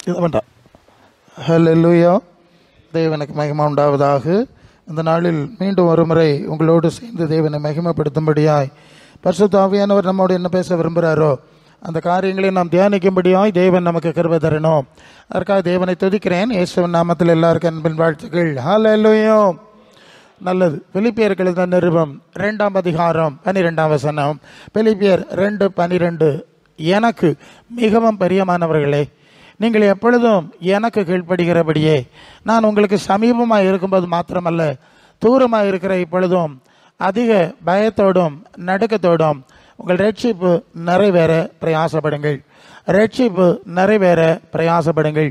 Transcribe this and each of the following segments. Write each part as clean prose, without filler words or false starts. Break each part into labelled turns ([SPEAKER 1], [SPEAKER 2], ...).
[SPEAKER 1] இது வேண்டாம். ஹல்லேலூயா. தேவனுக்கு மகிமை உண்டாவதாக. இந்த நாளில் மீண்டும் ஒரு முறை உங்களோடு சேர்ந்து தேவனை மகிமைப்படுத்தும்படியாய் பரிசுத்த ஆவியானவர் நம்மோடு என்ன பேச விரும்புகிறாரோ அந்த காரியங்களை நாம் தியானிக்கும்படியாய் தேவன் நமக்கு கிருபை தரணும். அதற்காக தேவனை துதிக்கிறேன். இயேசுவின் நாமத்தில் எல்லாருக்கும் அன்பின் வாழ்த்துக்கள். ஹல்லேலூயா. நல்லது. பிலிப்பியர்கள் எழுதின நிருபம் 2ஆம் அதிகாரம் 12ஆம் வசனம். பிலிப்பியர் 2:12. எனக்கு மிகவும் பிரியமானவர்களே, நீங்கள் எப்பொழுதும் எனக்கு கீழ்ப்படுகிறபடியே நான் உங்களுக்கு சமீபமாக இருக்கும்போது மாத்திரமல்ல, தூரமாக இருக்கிற இப்பொழுதும் அதிக பயத்தோடும் நடுக்கத்தோடும் உங்கள் ரட்சிப்பு நிறைவேற பிரயாசப்படுங்கள். ரட்சிப்பு நிறைவேற பிரயாசப்படுங்கள்.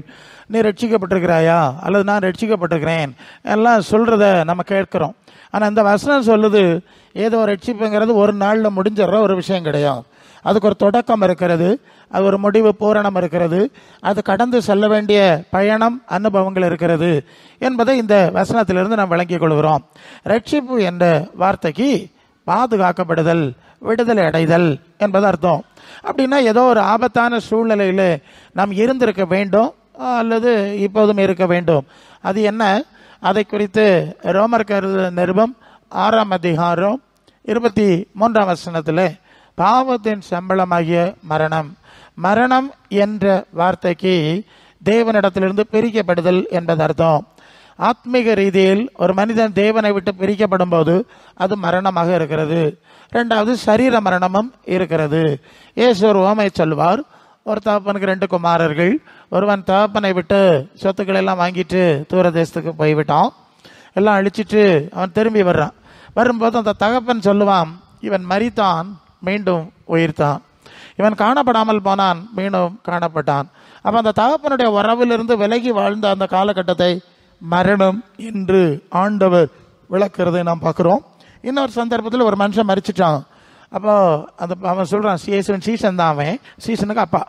[SPEAKER 1] நீ ரட்சிக்கப்பட்டிருக்கிறாயா அல்லது நான் ரட்சிக்கப்பட்டிருக்கிறேன் எல்லாம் சொல்கிறத நம்ம கேட்குறோம். ஆனால் இந்த வசனம் சொல்லுது, ஏதோ ரட்சிப்புங்கிறது ஒரு நாளில் முடிஞ்சிடற ஒரு விஷயம் கிடையாது. அதுக்கு ஒரு தொடக்கம் இருக்கிறது, அது ஒரு முடிவு பூரணம் இருக்கிறது, அது கடந்து செல்ல வேண்டிய பயணம் அனுபவங்கள் இருக்கிறது என்பதை இந்த வசனத்திலிருந்து நாம் விளங்கிக் கொள்கிறோம். ரட்சிப்பு என்ற வார்த்தைக்கு பாதுகாக்கப்படுதல், விடுதலை அடைதல் என்பது அர்த்தம். அப்படின்னா ஏதோ ஒரு ஆபத்தான சூழ்நிலையில் நாம் இருந்திருக்க வேண்டும் அல்லது இப்போதும் இருக்க வேண்டும். அது என்ன? அதை குறித்து ரோமர் நிருபம் 6ஆம் அதிகாரம் 23ஆம் வசனத்தில் பாவத்தின் சம்பளமாகிய மரணம், மரணம் என்ற வார்த்தைக்கு தேவனிடத்திலிருந்து பிரிக்கப்படுதல் என்பது அர்த்தம். ஆத்மீக ரீதியில் ஒரு மனிதன் தேவனை விட்டு பிரிக்கப்படும் போது அது மரணமாக இருக்கிறது. ரெண்டாவது சரீர மரணமும் இருக்கிறது. இயேசு ஒரு உவமை சொல்வார். ஒரு தகப்பனுக்கு 2 குமாரர்கள். ஒருவன் தகப்பனை விட்டு சொத்துக்களை எல்லாம் வாங்கிட்டு தூர தேசத்துக்கு போய்விட்டான். எல்லாம் அழிச்சிட்டு அவன் திரும்பி வர்றான். வரும்போது அந்த தகப்பன் சொல்லுவான், இவன் மரித்தான், மீண்டும் உயிர்த்தான். இவன் காணப்படாமல் போனான், மீண்டும் காணப்பட்டான். அப்போ அந்த தகப்பனுடைய உறவிலிருந்து விலகி வாழ்ந்த அந்த காலகட்டத்தை மரணம் என்று ஆண்டவர் விளக்குறதை நாம் பார்க்குறோம். இன்னொரு சந்தர்ப்பத்தில் ஒரு மனுஷன் மரிச்சிட்டான். அப்போ அவன் சொல்கிறான், இயேசுவின் சீசன் தான், அவன் சீசனுக்கு அப்பா.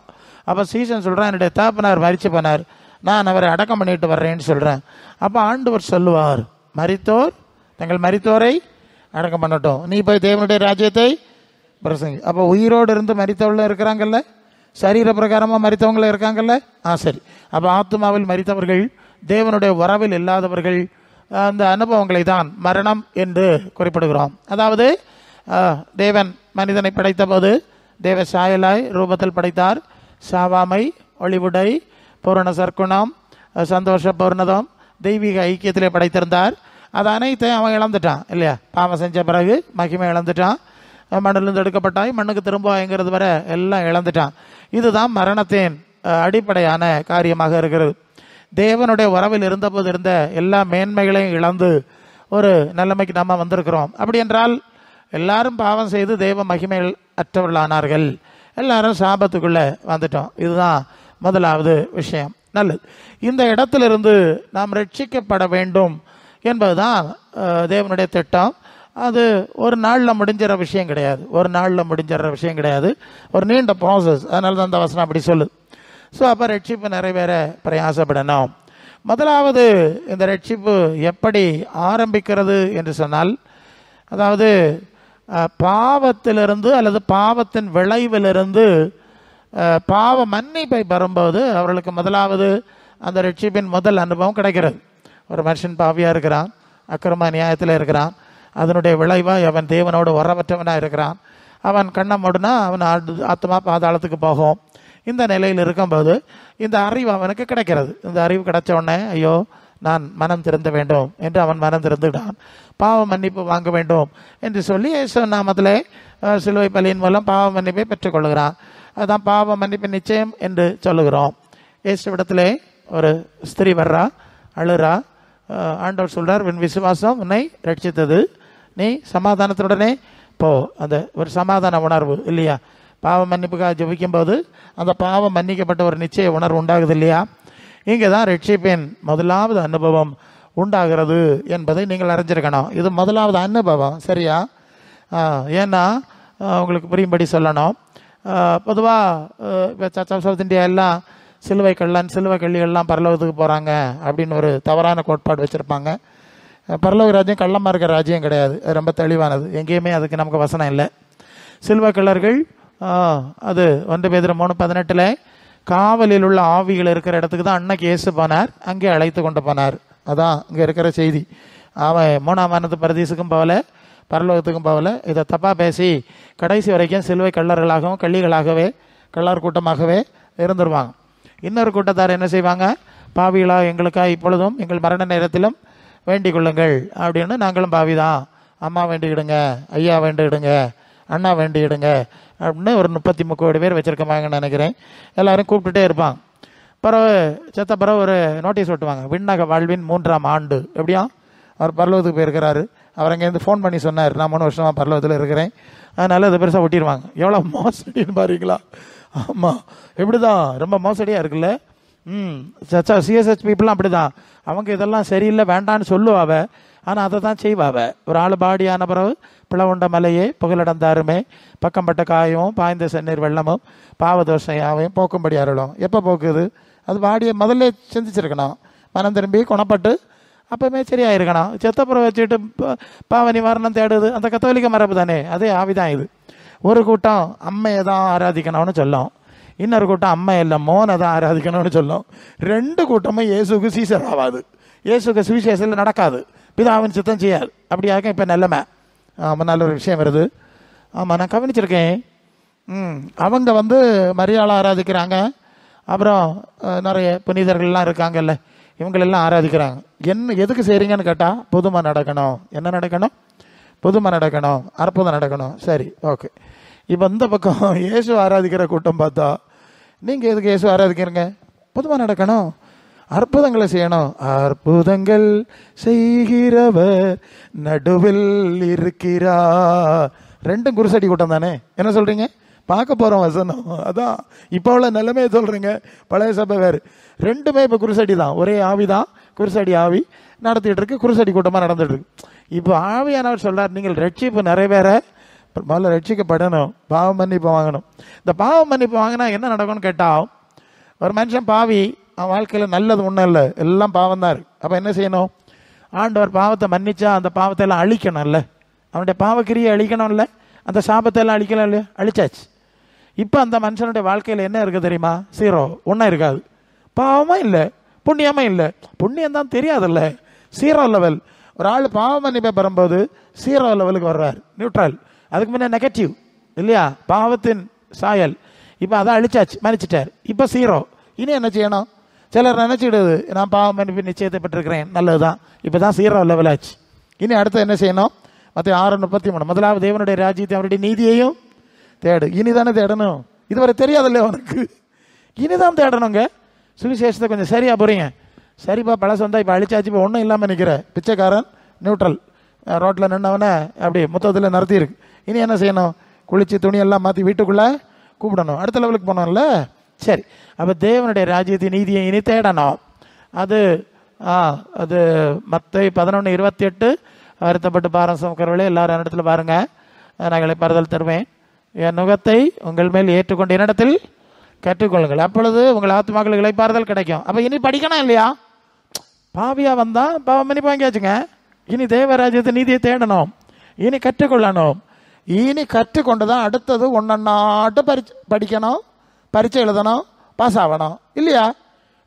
[SPEAKER 1] அப்போ சீசன் சொல்கிறான், என்னுடைய தகப்பனார் மரிச்சு போனார், நான் அவரை அடக்கம் பண்ணிட்டு வர்றேன்னு சொல்கிறேன். அப்போ ஆண்டவர் சொல்லுவார், மரித்தோர் தங்கள் மரித்தோரை அடக்கம் பண்ணட்டும், நீ போய் தேவனுடைய ராஜ்யத்தை பிரசங்கி. அப்போ உயிரோடு இருந்து மரித்தவர்களும் இருக்கிறாங்கல்ல, சரீர பிரகாரமாக மரித்தவங்களும் இருக்காங்கல்ல. சரி. அப்போ ஆத்மாவில் மரித்தவர்கள், தேவனுடைய உறவில் இல்லாதவர்கள், அந்த அனுபவங்களை தான் மரணம் என்று குறிப்பிடுகிறோம். அதாவது தேவன் மனிதனை படைத்த போது தேவ சாயலாய் ரூபத்தில் படைத்தார். சாவாமை, ஒளிவுடை, பூரண சற்குணம், சந்தோஷ பூர்ணதம், தெய்வீக ஐக்கியத்திலே படைத்திருந்தார். அது அனைத்தையும் அவன் இழந்துட்டான் இல்லையா? பாவம் செஞ்ச பிறகு மகிமை இழந்துட்டான். மண்ணிலிருந்து எடுக்கப்பட்டாய், மண்ணுக்கு திரும்புவாய்ங்கிறது வரை எல்லாம் இழந்துட்டான். இதுதான் மரணத்தின் அடிப்படையான காரியமாக இருக்கிறது. தேவனுடைய உறவில் இருந்தபோது இருந்த எல்லா மேன்மைகளையும் இழந்து ஒரு நிலைமைக்கு நம்ம வந்திருக்கிறோம். அப்படி என்றால் எல்லாரும் பாவம் செய்து தேவ மகிமைகள் அற்றவர்களானார்கள், எல்லாரும் சாபத்துக்குள்ளே வந்துட்டோம். இதுதான் முதலாவது விஷயம். நல்லது. இந்த இடத்திலிருந்து நாம் ரட்சிக்கப்பட வேண்டும் என்பதுதான் தேவனுடைய திட்டம். அது ஒரு நாளில் முடிஞ்சிற விஷயம் கிடையாது, ஒரு நாளில் முடிஞ்சிற விஷயம் கிடையாது, ஒரு நீண்ட ப்ராசஸ். அதனால தான் அந்த வசனம் அப்படி சொல்லுது. ஸோ அப்போ ரட்சிப்பு நிறைவேற பிரயாசப்படணும். முதலாவது இந்த ரட்சிப்பு எப்படி ஆரம்பிக்கிறது என்று சொன்னால், அதாவது பாவத்திலிருந்து அல்லது பாவத்தின் விளைவிலிருந்து பாவ மன்னிப்பை பெறும்போது அவர்களுக்கு முதலாவது அந்த ரட்சிப்பின் முதல் அனுபவம் கிடைக்கிறது. ஒரு மனுஷன் பாவியாக இருக்கிறான், அக்கிரம நியாயத்தில் இருக்கிறான், அதனுடைய விளைவாக அவன் தேவனோடு உறவற்றவனாக இருக்கிறான். அவன் கண்ணை மூடினா அவன் ஆத்மா பாதாளத்துக்கு போகும். இந்த நிலையில் இருக்கும்போது இந்த அறிவு அவனுக்கு கிடைக்கிறது. இந்த அறிவு கிடைச்ச உடனே, ஐயோ நான் மனம் திறந்த வேண்டும் என்று அவன் மனம் திறந்துவிட்டான். பாவ மன்னிப்பு வாங்க வேண்டும் என்று சொல்லி இயேசு நாமத்திலே சிலுவை பலியின் மூலம் பாவ மன்னிப்பை பெற்றுக்கொள்கிறான். அதுதான் பாவ மன்னிப்பு நிச்சயம் என்று சொல்லுகிறோம். இயேசுவிடத்திலே ஒரு ஸ்திரீ வர்றா, அழுறா. ஆண்டவர் சொல்றார், உன் விசுவாசம் உன்னை ரட்சித்தது, நீ சமாதானத்துடனே போ. அந்த ஒரு சமாதான உணர்வு இல்லையா? பாவ மன்னிப்புக்காக ஜெபிக்கும் போது அந்த பாவம் மன்னிக்கப்பட்ட ஒரு நிச்சய உணர்வு உண்டாகுது இல்லையா? இங்கே தான் ரட்சிப்பின் முதலாவது அனுபவம் உண்டாகிறது என்பதை நீங்கள் அறிஞ்சிருக்கணும். இது முதலாவது அனுபவம், சரியா? ஏன்னா உங்களுக்கு புரியும்படி சொல்லணும். பொதுவாக இப்போ சர்ச் ஆஃப் சவுத் இந்தியா எல்லாம் சிலுவை கள்ளிகள்லாம் பரலோகத்துக்கு போகிறாங்க அப்படின்னு ஒரு தவறான கோட்பாடு வச்சுருப்பாங்க. பரலோக ராஜ்யம் கள்ளமாக இருக்கிற ராஜ்யம் கிடையாது, அது ரொம்ப தெளிவானது. எங்கேயுமே அதுக்கு நமக்கு வசனம் இல்லை. சிலுவை கள்ளர்கள் அது 1 பேதுரு 3:18 காவலில் உள்ள ஆவிகள் இருக்கிற இடத்துக்கு தான் அன்னைக்கு இயேசு போனார், அங்கே அழைத்து கொண்டு போனார். அதான் இங்கே இருக்கிற செய்தி. அவன் 3ஆம் வானத்து பரதீசுக்கும் போகல, பரலோகத்துக்கும் போகல. இதை தப்பாக பேசி கடைசி வரைக்கும் சிலுவை கள்ளர்களாகவும் கள்ளிகளாகவே கள்ளர் கூட்டமாகவே இருந்துருவாங்க. இன்னொரு கூட்டத்தார் என்ன செய்வாங்க? பாவிகளா எங்களுக்காக இப்பொழுதும் எங்கள் மரண நேரத்திலும் வேண்டிக் கொள்ளுங்கள் அப்படின்னு. நாங்களும் பாவிதான், அம்மா வேண்டிக்கிடுங்க, ஐயா வேண்டிக்கிடுங்க, அண்ணா வேண்டிக்கிடுங்க அப்படின்னு ஒரு 33 கோடி பேர் வச்சுருக்கமாங்கன்னு நினைக்கிறேன். எல்லோரும் கூப்பிட்டுட்டே இருப்பாங்க. பிறகு செத்த பிறகு ஒரு நோட்டீஸ் ஒட்டுவாங்க, விண்ணக வாழ்வின் 3ஆம் ஆண்டு. எப்படியா அவர் பரலோகத்துக்கு போயிருக்கிறாரு. அவர் அங்கேருந்து ஃபோன் பண்ணி சொன்னார், நான் 3 வருஷமாக பரலோகத்தில் இருக்கிறேன், அதனால் அதை பெருசாக ஒட்டிடுவாங்க. எவ்வளோ மோசடின்னு பாருங்களா? ஆமாம், எப்படி தான் ரொம்ப மோசடியாக இருக்குல்ல. சிஎஸ்ஹெச் பீப்புளெலாம் அப்படி தான். அவங்க இதெல்லாம் சரியில்லை வேண்டான்னு சொல்லுவாவ, ஆனால் அதை தான் செய்வாவ. ஒரு ஆள் பாடியான பிறகு பிளவுண்ட மலையே புகழடந்தாருமே, பக்கம்பட்ட காயமும் பாய்ந்த செந்நீர் வெள்ளமும் பாவதோஷம் யாவையும் போக்கும்படி அருளும். எப்போ போக்குது? அது பாடியை முதல்ல சிந்திச்சிருக்கணும், மனம் திரும்பி குணப்பட்டு அப்போவுமே சரியாயிருக்கணும். செத்தப்புறம் வச்சுட்டு பாவ நிவாரணம் தேடுது, அந்த கத்தோலிக்க மரபு தானே, அதே ஆவிதான் இது. ஒரு கூட்டம் அம்மையை தான் ஆராதிக்கணும்னு சொல்லும், இன்னொரு கூட்டம் அம்மை இல்லை மோனை தான் ஆராதிக்கணும்னு சொல்லும். 2 கூட்டமும் இயேசுக்கு சீசர் ஆகாது, இயேசுக்கு சுவிசேஷத்தில் நடக்காது, பிதாவின் சித்தம் செய்யாது. அப்படியாக இப்போ நிலைமை. ஆமாம், நல்ல ஒரு விஷயம் வருது. ஆமாம், நான் கவனிச்சிருக்கேன். அவங்க மரியாதை ஆராதிக்கிறாங்க, அப்புறம் நிறைய புனிதர்கள்லாம் இருக்காங்கல்ல, இவங்களெல்லாம் ஆராதிக்கிறாங்க. என்ன எதுக்கு செய்கிறீங்கன்னு கேட்டால், புதுமை நடக்கணும். என்ன நடக்கணும்? புதுமை நடக்கணும், அற்புதம் நடக்கணும். சரி, ஓகே. இப்போ இந்த பக்கம் இயேசு ஆராதிக்கிற கூட்டம் பார்த்தா, நீங்கள் எதுக்கு இயேசு ஆராதிக்கிறீங்க? புதுமை நடக்கணும், அற்புதங்களை செய்யணும். அற்புதங்கள் செய்கிறவர் நடுவில் இருக்கிறார். 2 குருசடி கூட்டம் தானே. என்ன சொல்கிறீங்க? பார்க்க போகிறோம் வசனம். அதான் இப்போ உள்ள நிலைமையை சொல்கிறீங்க. பழைய சபை வேறு, 2மே இப்போ குருசடி தான். ஒரே ஆவி தான், குருசடி ஆவி நடத்திட்டு இருக்கு, குருசடி கூட்டமாக நடந்துட்டு இருக்கு. இப்போ ஆவியானவர் சொல்கிறார், நீங்கள் ரட்சிப்பு நிறைவேற முதல்ல ரட்சிக்கப்படணும், பாவ மன்னிப்பு வாங்கணும். இந்த பாவ மன்னிப்பு வாங்கினா என்ன நடக்கும்னு கேட்டால், ஒரு மனுஷன் பாவி, அவன் வாழ்க்கையில் நல்லது ஒன்றும் இல்லை, எல்லாம் பாவம் தான் இருக்கு. அப்போ என்ன செய்யணும்? ஆண்டவர் பாவத்தை மன்னிச்சா அந்த பாவத்தை எல்லாம் அழிக்கணும்ல, அவனுடைய பாவக்கிரியை அழிக்கணும்ல, அந்த சாபத்தை எல்லாம் அழிக்கலாம் இல்லையா? அழிச்சாச்சு. இப்போ அந்த மனுஷனுடைய வாழ்க்கையில் என்ன இருக்குது தெரியுமா? 0, ஒன்றும் இருக்காது. பாவமும் இல்லை, புண்ணியமும் இல்லை. புண்ணியம் தான் தெரியாதுல்ல, 0 லெவல். ஒரு ஆள் பாவ மன்னிப்பை பெறும்போது 0 லெவலுக்கு வர்றார், நியூட்ரல். அதுக்கு முன்னே நெகட்டிவ் இல்லையா, பாவத்தின் சாயல். இப்போ அதான் அழிச்சாச்சு, மன்னிச்சிட்டார், இப்போ 0. இனி என்ன செய்யணும்? சிலர் நினச்சிடுது, நான் பாவ மன்னிப்பு நிச்சயத்தை பெற்றிருக்கிறேன், நல்லது தான், இப்போ தான் 0 லெவல் ஆச்சு. இனி அடுத்து என்ன செய்யணும்? மத்தேயு 6:33, முதலாவது தேவனுடைய ராஜ்யத்தை அவருடைய நீதியையும் தேடு. இனிதானே தேடணும், இதுவரை தெரியாதில்ல உனக்கு, இனிதான் தேடணுங்க. சுவிசேஷத்தை கொஞ்சம் சரியா போறீங்க. சரிப்பா, பழசு வந்தா இப்போ அழிச்சாச்சு, இப்போ ஒன்றும் இல்லாமல் நிற்கிற பிச்சைக்காரன், நியூட்ரல், ரோட்டில் நின்னவனை அப்படி மொத்தத்தில் நடத்தி இருக்கு. இனி என்ன செய்யணும்? குளிச்சு துணியெல்லாம் மாற்றி வீட்டுக்குள்ளே கூப்பிடணும், அடுத்த லெவலுக்கு போனோம்ல. சரி, அப்போ தேவனுடைய ராஜ்யத்தின் நீதியை இனி தேடணும். அது மத்தேயு 11:28, வருத்தப்பட்டு பாரம் சுமக்கிறவர்களே எல்லாரும் இடத்துல பாருங்க, நான் இளைப்பாறுதல் தருவேன், என் நுகத்தை உங்கள் மேல் ஏற்றுக்கொண்டு என்னிடத்தில் கற்றுக்கொள்ளுங்கள், அப்பொழுது உங்கள் ஆத்மாக்களுக்கு இளைப்பாறுதல் கிடைக்கும். அப்போ இனி படிக்கணும் இல்லையா? பாவியா வந்தா பாவம் மன்னிப்பு வாங்கியாச்சுங்க. இனி தேவராஜ்யத்தை நீதியை தேடணும், இனி கற்றுக்கொள்ளணும். இனி கற்றுக்கொண்டு தான் அடுத்தது ஒன்னாட்டு படிக்கணும், பரீட்சை எழுதணும், பாஸ் ஆகணும் இல்லையா?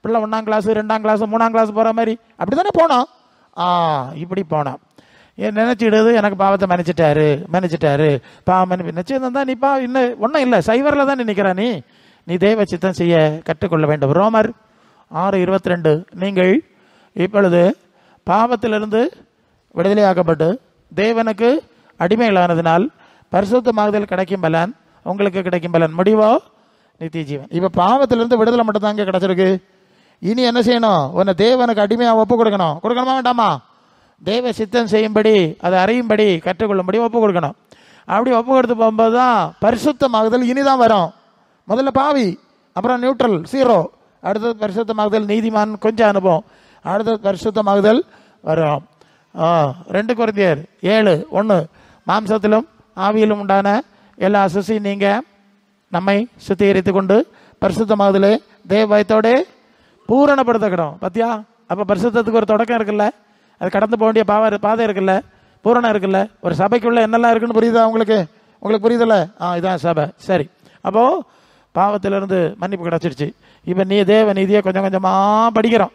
[SPEAKER 1] பிள்ளை 1ஆம் கிளாஸ் 2ஆம் கிளாஸ் 3ஆம் கிளாஸ் போகிற மாதிரி அப்படி தானே போனோம். இப்படி போனோம். நினைச்சிடுது, எனக்கு பாவத்தை மன்னிச்சிட்டாரு, பாவம் மன்னிப்பு நிச்சயம் தான். நீ இன்னும் ஒன்றும் இல்லை, சைவரில் தான் நினைக்கிறா. நீ தேவ சித்தம் செய்ய கற்றுக்கொள்ள வேண்டும். ரோமர் 6:22, நீங்கள் இப்பொழுது பாவத்திலிருந்து விடுதலையாக்கப்பட்டு தேவனுக்கு அடிமைகளானதினால் பரிசுத்தமாகுதல் கிடைக்கும் பலன், உங்களுக்கு கிடைக்கும் பலன் முடிவோ நித்திய ஜீவன். இப்போ பாவத்திலிருந்து விடுதலை மட்டும் தான் இங்கே கிடைச்சிருக்கு. இனி என்ன செய்யணும்? உன்னை தேவனுக்கு அடிமையாக ஒப்பு கொடுக்கணுமா வேண்டாமா? தேவ சித்தம் செய்யும்படி, அதை அறியும்படி கற்றுக்கொள்ளும்படி ஒப்பு கொடுக்கணும். அப்படி ஒப்பு கொடுத்து போகும்போது தான் பரிசுத்தமாகுதல் இனிதான் வரும். முதல்ல பாவி, அப்புறம் நியூட்ரல் 0, அடுத்தது பரிசுத்தமாகுதல் நீதிமான் கொஞ்சம் அனுபவம், அடுத்தது பரிசுத்தமாகுதல் வரும். 2 கொரிந்தியர் 7:1, மாம்சத்திலும் ஆவியிலும் உண்டான எல்லா அசுசியும் நீங்க நம்மை சுத்திகரித்து கொண்டு பரிசுத்தமாகுதலே தேவ பயத்தோட பூரணப்படுத்தக்கிடும். பத்தியா? அப்போ பரிசுத்தத்துக்கு ஒரு தொடக்கம் இருக்குல்ல, அது கடந்து போக வேண்டிய பாதை இருக்குல்ல, பூரணம் இருக்குல்ல. ஒரு சபைக்குள்ள என்னெல்லாம் இருக்குன்னு புரியுதா உங்களுக்கு? புரியுதில்ல? இதான் சபை. சரி, அப்போ பாவத்திலிருந்து மன்னிப்பு கிடச்சிருச்சு. இப்போ நீ தேவ நீதியை கொஞ்சம் கொஞ்சமாக படிக்கிறோம்.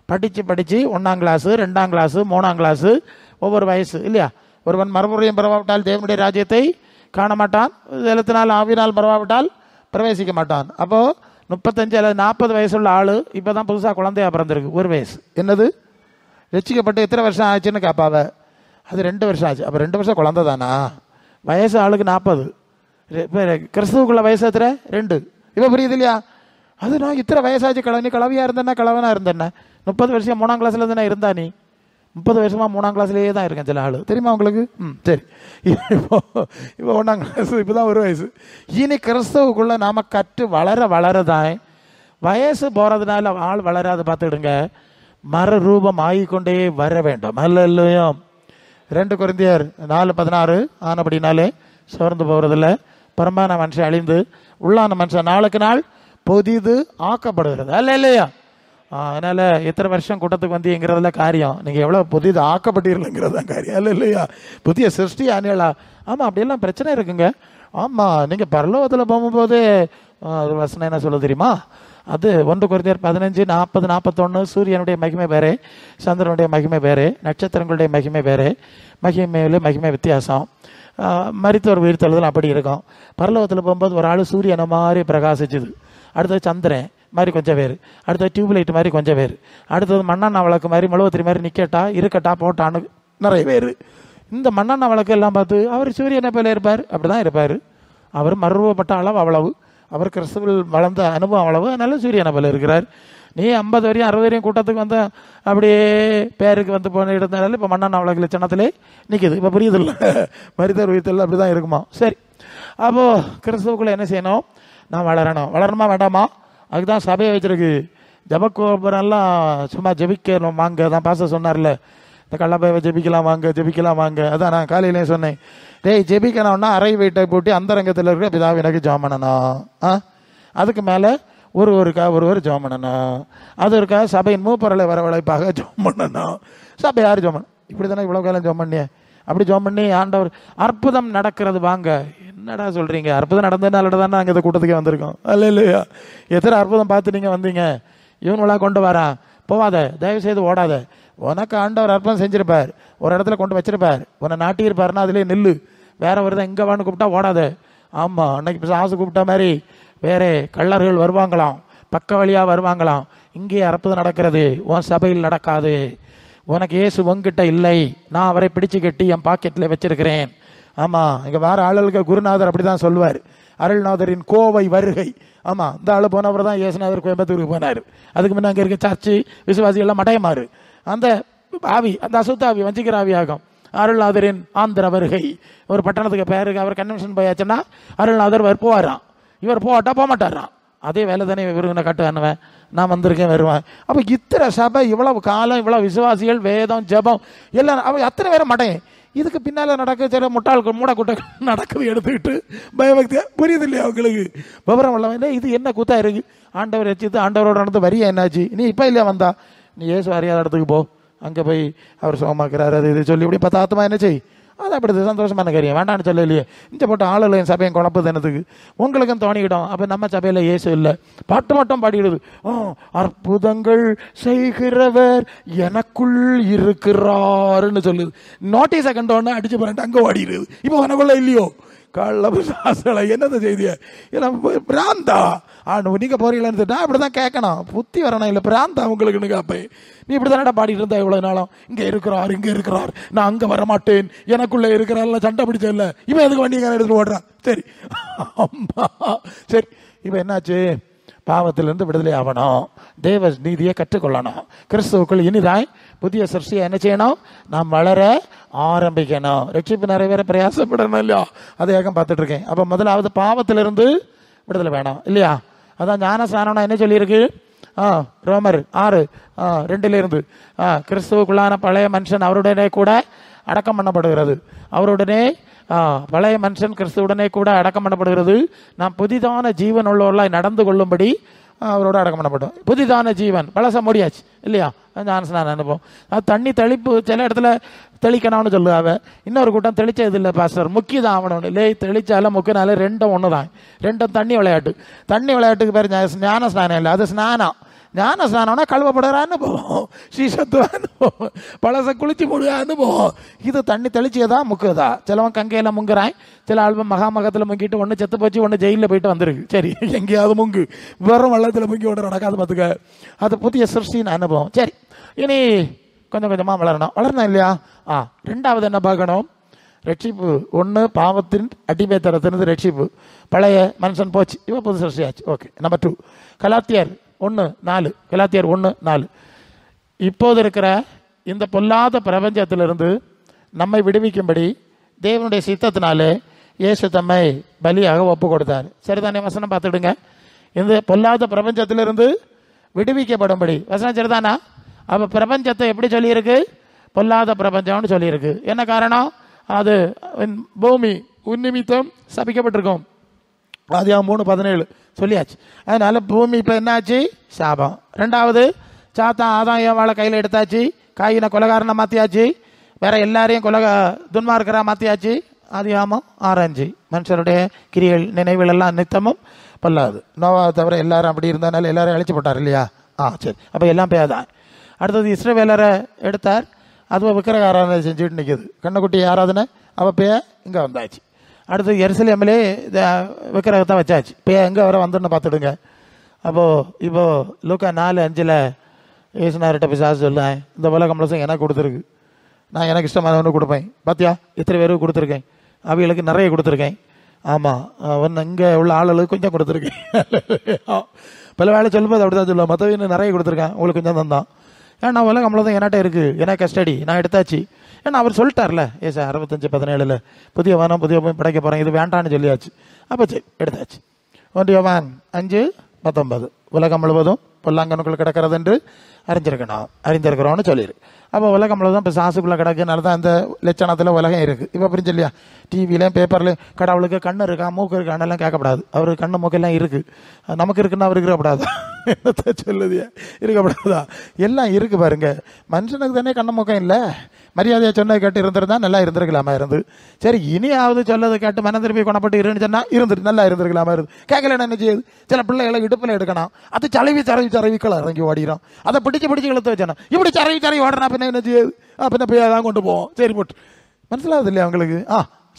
[SPEAKER 1] படித்து 1ஆம் கிளாஸு 2ஆம் கிளாஸு 3ஆம் கிளாஸு ஒவ்வொரு வயசு இல்லையா. ஒருவன் மறுபடியும் பரவாவிட்டால் தேவனுடைய ராஜ்யத்தை காண மாட்டான், எழுத்தினால் ஆவினால் பரவாவிட்டால் பிரவேசிக்க மாட்டான். அப்போது 35 அல்லது 40 வயசுள்ள ஆள் இப்போ தான் புதுசாக குழந்தையா பிறந்திருக்கு. ஒரு வயசு என்னது ரட்சிக்கப்பட்டு எத்தனை வருஷம் ஆச்சுன்னு கேட்பாவ. அது 2 வருஷம் ஆச்சு. அப்போ 2 வருஷம் குழந்தை தானா? வயசு ஆளுக்கு 40. இப்போ கிறிஸ்துவுக்குள்ள வயசு எத்தனை? 2. இப்போ புரியுது இல்லையா? அது நான் இத்தனை வயசாச்சு நீ கிளவியாக இருந்தேன்னா கிளவனாக இருந்தேன்னா 30 வருஷம் 3ஆம் கிளாஸில் தானே இருந்தா. நீ 30 வருஷமாக 3ஆம் கிளாஸ்லேயே தான் இருக்கேன் சில ஆள், தெரியுமா உங்களுக்கு? சரி. இப்போ 1ஆம் கிளாஸ், இப்போ தான் ஒரு வயசு. இனி கிறிஸ்துவுக்குள்ளே நாம் கற்று வளரதான் வயசு போகிறதுனால ஆள் வளராது பார்த்துடுங்க, மறுரூபம் ஆகிக்கொண்டே வர வேண்டும். அல்லேலூயா. 2 கொரிந்தியர் 4:16 ஆனபடினாலே சோர்ந்து போகிறதில்ல, பரமான மனுஷன் அழிந்து உள்ளான மனுஷன் நாளுக்கு நாள் புதிது ஆக்கப்படுகிறது. அல்லேலூயா. அதனால் எத்தனை வருஷம் கூட்டத்துக்கு வந்தீங்கிறதுல காரியம், நீங்கள் எவ்வளோ புதிது ஆக்கப்பட்டீர்கள்ங்கிறது தான் காரியம். அல்லேலூயா. புதிய சிருஷ்டி ஆனியலா? ஆமாம், அப்படியெல்லாம் பிரச்சனை இருக்குங்க. ஆமாம், நீங்கள் பரலோகத்தில் போகும்போது வசனம் என்ன சொல்ல தெரியுமா? அது 1 கொரிந்தியர் 15, 40, 41 சூரியனுடைய மகிமை வேறு, சந்திரனுடைய மகிமை வேறு, நட்சத்திரங்களுடைய மகிமை வேறு, மகிமையில் மகிமை வித்தியாசம். மரித்தோர் உயிர்த்தெழுதல் அப்படி இருக்கும். பரலோகத்தில் போகும்போது ஒரு ஆள் சூரியனை மாதிரி பிரகாசிச்சுது, அடுத்தது சந்திரன் மாதிரி கொஞ்சம் பேர், அடுத்தது டியூப்லைட் மாதிரி கொஞ்சம் பேர், அடுத்தது மண்ணெண்ணெய் விளக்கு மாதிரி மெழுகுத்திரி மாதிரி நிற்கட்டா இருக்கட்டா போட்டான்னு நிறைய பேர். இந்த மண்ணெண்ணெய் விளக்கு எல்லாம் பார்த்து அவர் சூரியனை போல இருப்பார், அப்படி தான் இருப்பார். அவர் மறுரூபப்பட்ட அளவு அவ்வளவு, அவர் கிறிஸ்துவில் வளர்ந்த அனுபவம் அவ்வளவு, அதனால சூரியனை போல இருக்கிறார். நீ 50 வரையும் 60 வரையும் கூட்டத்துக்கு வந்து அப்படியே பேருக்கு வந்து போன இடத்துனால இப்போ மண்ணெண்ணெய் விளக்கு லட்சணத்திலே நிற்கிது. இப்போ புரியுது இல்லை? மரித்தோர் உயிர்த்தெழுதல் அப்படி தான் இருக்குமா? சரி. அப்போது கிறிஸ்துவுக்குள்ளே என்ன செய்யணும்? நான் வளரணுமா வேண்டாமா? அதுதான் சபையை வச்சிருக்கு. ஜபக்கோபுரம்லாம் சும்மா ஜபிக்கணும் வாங்க தான் பாச சொன்னார்ல, இந்த கள்ளப்பையை ஜபிக்கலாம் வாங்க. அதான் நான் காலையிலே சொன்னேன், டேய் ஜெபிக்கணும்னா அறை வீட்டை போட்டு அந்த ரங்கத்தில் இருக்கிற பிதாவை எனக்கு ஜெபம் பண்ணணும். அதுக்கு மேலே ஒருவர் ஜெபம் பண்ணணும். அது இருக்கா சபையின் மூப்பொருளை வரவழைப்பாக ஜெபம் பண்ணணும். சபை யார் ஜெபம் பண்ணணும்? இப்படி தானே இவ்வளோ காலம் ஜெபம் பண்ணியே. அப்படி ஜெபம் பண்ணி ஆண்டவர் அற்புதம் நடக்கிறது வாங்க. என்னடா சொல்கிறீங்க? அற்புதம் நடந்ததுனால தானே நாங்கள் இந்த கூட்டத்துக்கே வந்திருக்கோம். இல்லையா? எத்தனை அற்புதம் பார்த்து நீங்கள் வந்தீங்க? இவங்களா கொண்டு வரான், போவாத, தயவுசெய்து ஓடாத. உனக்கு ஆண்டவர் அற்புதம் செஞ்சிருப்பார், ஒரு இடத்துல கொண்டு வச்சிருப்பார், உன்னை நாட்டியிருப்பாருன்னா அதுலேயே நில்லு. வேற வருதான் இங்கே வான்னு கூப்பிட்டா ஓடாத. ஆமாம், அன்னைக்கு ஆசை கூப்பிட்ட மாதிரி வேற கள்ளர்கள் வருவாங்களாம், பக்க வழியாக வருவாங்களாம். இங்கே அற்புதம் நடக்கிறது, உன் சபையில் நடக்காது. உனக்கு இயேசு உங்ககிட்ட இல்லை, நான் அவரை பிடிச்சு கட்டி என் பாக்கெட்டில் வச்சிருக்கிறேன். ஆமாம், இங்கே வேற ஆளுகளுக்கு குருநாதர் அப்படி தான் சொல்லுவார், அருள்நாதரின் கோவை வருகை. ஆமாம், இந்த ஆள் போனவர் தான் இயேசுநாதர் கோயம்புத்தூருக்கு போனார். அதுக்கு முன்னே அங்கே இருக்க சர்ச்சு விசுவாசிகள்லாம் மடையமாறு. அந்த ஆவி, அந்த அசுத்தாவி வஞ்சிக்கிற ஆவி ஆகும். அருள்நாதரின் ஆந்திர வருகை. ஒரு பட்டணத்துக்கு பேருக்கு அவர் கன்வென்ஷன் போயாச்சுன்னா அருள்நாதர் போவாராம், இவர் போட்டா போக மாட்டாராம். அதே வேலை தானே இவருங்க கட்டு அண்ணுவேன், நான் வந்திருக்கேன் வருவேன். அப்போ இத்தனை சபை, இவ்வளவு காலம், இவ்வளவு விசுவாசிகள், வேதம் ஜபம் எல்லாம் அவ அத்தனை பேரை மடையன். இதுக்கு பின்னால் நடக்க சில முட்டாளுக்கு மூடக்கூட்ட நடக்குது எடுத்துக்கிட்டு பயபக்தியா. புரியுது இல்லையா அவங்களுக்கு? விவரம் இல்லை. இது என்ன கூத்தா இருக்கு? ஆண்டவர் வச்சுட்டு ஆண்டவரோட நடந்து வரியா என்னாச்சு? நீ இப்போ இல்லையா வந்தா? நீ ஏசு அறியாத இடத்துக்கு போ, அங்கே போய் அவர் சுகமாக்குறாரு அது இது சொல்லி இப்படி 10 ஆத்மா என்ன செய். அது அப்படி சந்தோஷமான காரியம், வேண்டான்னு சொல்ல இல்லையே. இந்த போட்ட ஆளுல என் சபையை குழப்பது என்னதுக்கு? உங்களுக்கும் தோணிக்கிட்டோம். அப்போ நம்ம சபையில் இயேசு இல்லை, பாட்டு மட்டும் பாடிடுது. அற்புதங்கள் செய்கிறவர் எனக்குள் இருக்கிறாருன்னு சொல்லுது. நோட்டீஸை கண்டோன்னு அடிச்சு போறேன் அங்கே ஓடிடுது. இப்போ உனக்குள்ள இல்லையோ கள்ளை என்னது செய்திய பிராந்தா நீங்க போறீங்களான்னு அப்படிதான் கேட்கணும். புத்தி வரணும், இல்லை பிராந்தா உங்களுக்குன்னு கேட்பேன். நீ இப்படி தானடா பாடிட்டு இருந்தா இவ்வளவு நாளும், இங்க இருக்கிறார் நான் அங்க வரமாட்டேன், எனக்குள்ள இருக்கிறார் சண்டை பிடிச்ச இல்ல, இவன் எதுக்கு வண்டிக்கார எடுத்துட்டு ஓடுறான். சரி சரி, இப்ப என்னாச்சு? பாவத்திலிருந்து விடுதலை ஆகணும், தேவ நீதியை கற்றுக்கொள்ளணும், கிறிஸ்துவுக்குள் இனிதாய் புதிய சிருஷ்டியை என்ன செய்யணும்? நாம் வளர ஆரம்பிக்கணும், ரட்சிப்பு நிறைவேற பிரயாசப்படணும் இல்லையா? அதை ஏகம் பார்த்துட்டு இருக்கேன். அப்போ முதலாவது பாவத்திலிருந்து விடுதலை வேணும் இல்லையா? அதான் ஞானஸ்நானம்னா என்ன சொல்லியிருக்கு? ரோமர் 6:2 கிறிஸ்துவுக்குள்ளான பழைய மனுஷன் அவருடனே கூட அடக்கம் பண்ணப்படுகிறது. அவருடனே பழைய மனுஷன் கிறிஸ்துவுடனே கூட அடக்கம் பண்ணப்படுகிறது. நாம் புதிதான ஜீவன் உள்ளவர்களாய் நடந்து கொள்ளும்படி அவரோட அடக்கம் பண்ணப்பட்டோம். புதிதான ஜீவன் பழச முடியாச்சு இல்லையா? ஞானஸ்நான அனுபவம். அது தண்ணி தெளிப்பு சில இடத்துல தெளிக்கணும்னு சொல்லுவாங்க. இன்னொரு கூட்டம் தெளிச்சது இல்லை பாஸ்டர், முக்கி தான் ஆகணும். இல்லை தெளிச்சாலும் முக்கினாலே ரெண்டும் ஒன்று தான். ரெண்டும் தண்ணி விளையாட்டு. தண்ணி விளையாட்டுக்கு பேர் ஞானஸ்நானம் இல்லை, அது ஸ்நானம். ஞானஸ்நானம்னா கழுவப்படுற அனுபவம், ஸ்ரீசத்துவ அனுபவம், பழச குளிச்சு முழுக அனுபவம். இது தண்ணி தெளிச்சியதா முக்குதா. சிலவன் கங்கையில் முங்குறான், சில ஆல்பம் மகாமகத்தில் முங்கிட்டு ஒன்று செத்து போச்சு, ஒன்று ஜெயிலில் போயிட்டு வந்துருக்கு. சரி, எங்கேயாவது முங்கு, வெறும் வெள்ளத்தில் முங்கி ஒன்று நடக்காது பார்த்துக்க. அது புதிய சிருஷ்டின் அனுபவம். சரி, இனி கொஞ்சம் கொஞ்சமாக வளரணும் இல்லையா? ரெண்டாவது என்ன பார்க்கணும்? ரட்சிப்பு. ஒன்று பாவத்தின் அடிமைத்தனத்திலிருந்து ரட்சிப்பு. பழைய மனுஷன் போச்சு, இவன் புது சிருஷ்டியாச்சு. ஓகே. நம்பர் 2 கலாத்தியர் 1:4. கலாத்தியர் 1:4. இப்போது இருக்கிற இந்த பொல்லாத பிரபஞ்சத்திலிருந்து நம்மை விடுவிக்கும்படி தேவனுடைய சித்தத்தினாலே இயேசு தம்மை பலியாக ஒப்பு கொடுத்தார். சரிதானே? வசனம் பார்த்துடுங்க. இந்த பொல்லாத பிரபஞ்சத்திலிருந்து விடுவிக்கப்படும்படி வசனம் சரிதானா? அப்போ பிரபஞ்சத்தை எப்படி சொல்லியிருக்கு? பொல்லாத பிரபஞ்சம்னு சொல்லியிருக்கு. என்ன காரணம்? அது பூமி உன்னிமித்தம் சபிக்கப்பட்டிருக்கும். அது 3:17 சொல்லியாச்சு. அதனால பூமி இப்போ என்னாச்சு? சாபம். ரெண்டாவது, சாத்தான் ஆதாம் ஏவாளை கையில் எடுத்தாச்சு, காயினை கொலகாரனை மாற்றியாச்சு, வேற எல்லாரையும் துன்மார்க்கரா மாற்றியாச்சு. ஆதியாகமம் 6:5 மனுஷருடைய கிரியல் நினைவுகள் எல்லாம் நித்தமும் பொல்லாது. நோவாவை தவிர எல்லாரும் அப்படி இருந்ததுனால எல்லாரும் அழிச்சு போட்டார் இல்லையா? சரி, அப்போ எல்லாம் பேதான். அடுத்தது இஸ்ரவேலரை எடுத்தார், அதுவும் விக்கிரக ஆராதனை செஞ்சுட்டு நிற்குது. கண்ணுக்குட்டி ஆராதனை அவள் பேய இங்கே வந்தாச்சு. அடுத்து எருசலேமிலே விக்கிரகத்தை வச்சாச்சு, பேய எங்கே வர வந்துன்னு பார்த்துடுங்க. இப்போது லூக்கா 4:5 ஏசுனார்கிட்ட பிசாசு சொல்லேன், இந்த உலகம் முழுசும் எனக்கு கொடுத்துருக்கு, நான் எனக்கு இஷ்டமானவனு கொடுப்பேன். பார்த்தியா இத்தனை பேருக்கு கொடுத்துருக்கேன், அவைகளுக்கு நிறைய கொடுத்துருக்கேன். ஆமாம், அவன் இங்கே உள்ள ஆளுகளுக்கு கொஞ்சம் கொடுத்துருக்கேன். பல வேலை சொல்லும்போது அப்படி தான் சொல்லுவேன், மற்றவங்க நிறைய கொடுத்துருக்கேன், உங்களுக்கு கொஞ்சம் தந்தான். ஏன்னா உலகம் அவ்வளோதான் என்கிட்ட இருக்குது, எனக்கு கஸ்டடி, நான் எடுத்தாச்சு. ஏன்னா அவர் சொல்லிட்டார்ல ஏசா 65:17 புதிய வானம் புதிய படைக்க போகிறேன், இது வேண்டான்னு சொல்லியாச்சு. அப்போ சரி எடுத்தாச்சு. 1 யோவான் 5:19 உலகம் முழுவதும் பொல்லாங்கனுக்குள் கிடக்கிறது என்று அறிஞ்சிருக்கிறோம்னு சொல்லியிருக்கு. அப்போ உலகம் முழுவதும் இப்போ சாசுக்குள்ளே கிடக்குனால தான் அந்த லட்சணத்தில் உலகம் இருக்குது. இப்போ புரிஞ்சு இல்லையா? டிவிலையும் பேப்பர்லையும் கடவுளுக்கு கண்ணு இருக்கா மூக்கு இருக்கான்னெல்லாம் கேட்கப்படாது. அவருக்கு கண்ணு மூக்கெல்லாம் இருக்குது, நமக்கு இருக்குன்னா அவருக்கு இருக்கக்கூடாது. என்னத்தை சொல்லுதியா? இருக்கப்படாதா? எல்லாம் இருக்குது பாருங்க. மனுஷனுக்கு தானே கண்ணு மூக்கம் இல்லை. மரியாதையை சொன்னது கேட்டு இருந்திருந்தா நல்லா இருந்திருக்கலாமா இருந்து. சரி, இனியாவது சொல்லது கேட்டு மனம் திருப்பி கொணப்பட்டு இருன்னு சொன்னால் இருந்துட்டு நல்லா இருந்திருக்கலாமா இருந்து. கேட்கல என்ன செய்யுது? சில பிள்ளைகளை இடுப்பில் எடுக்கணும், அது சரவி இறங்கி ஓடிடும். அதை பிடிச்சி இழுத்து வச்சணும். இப்படி சரவி ஓடுறா பின்ன என்ன செய்யுது? பின்ன போய் அதான் கொண்டு போவோம். சரி போட்டு மனசிலாவது இல்லையா அவங்களுக்கு?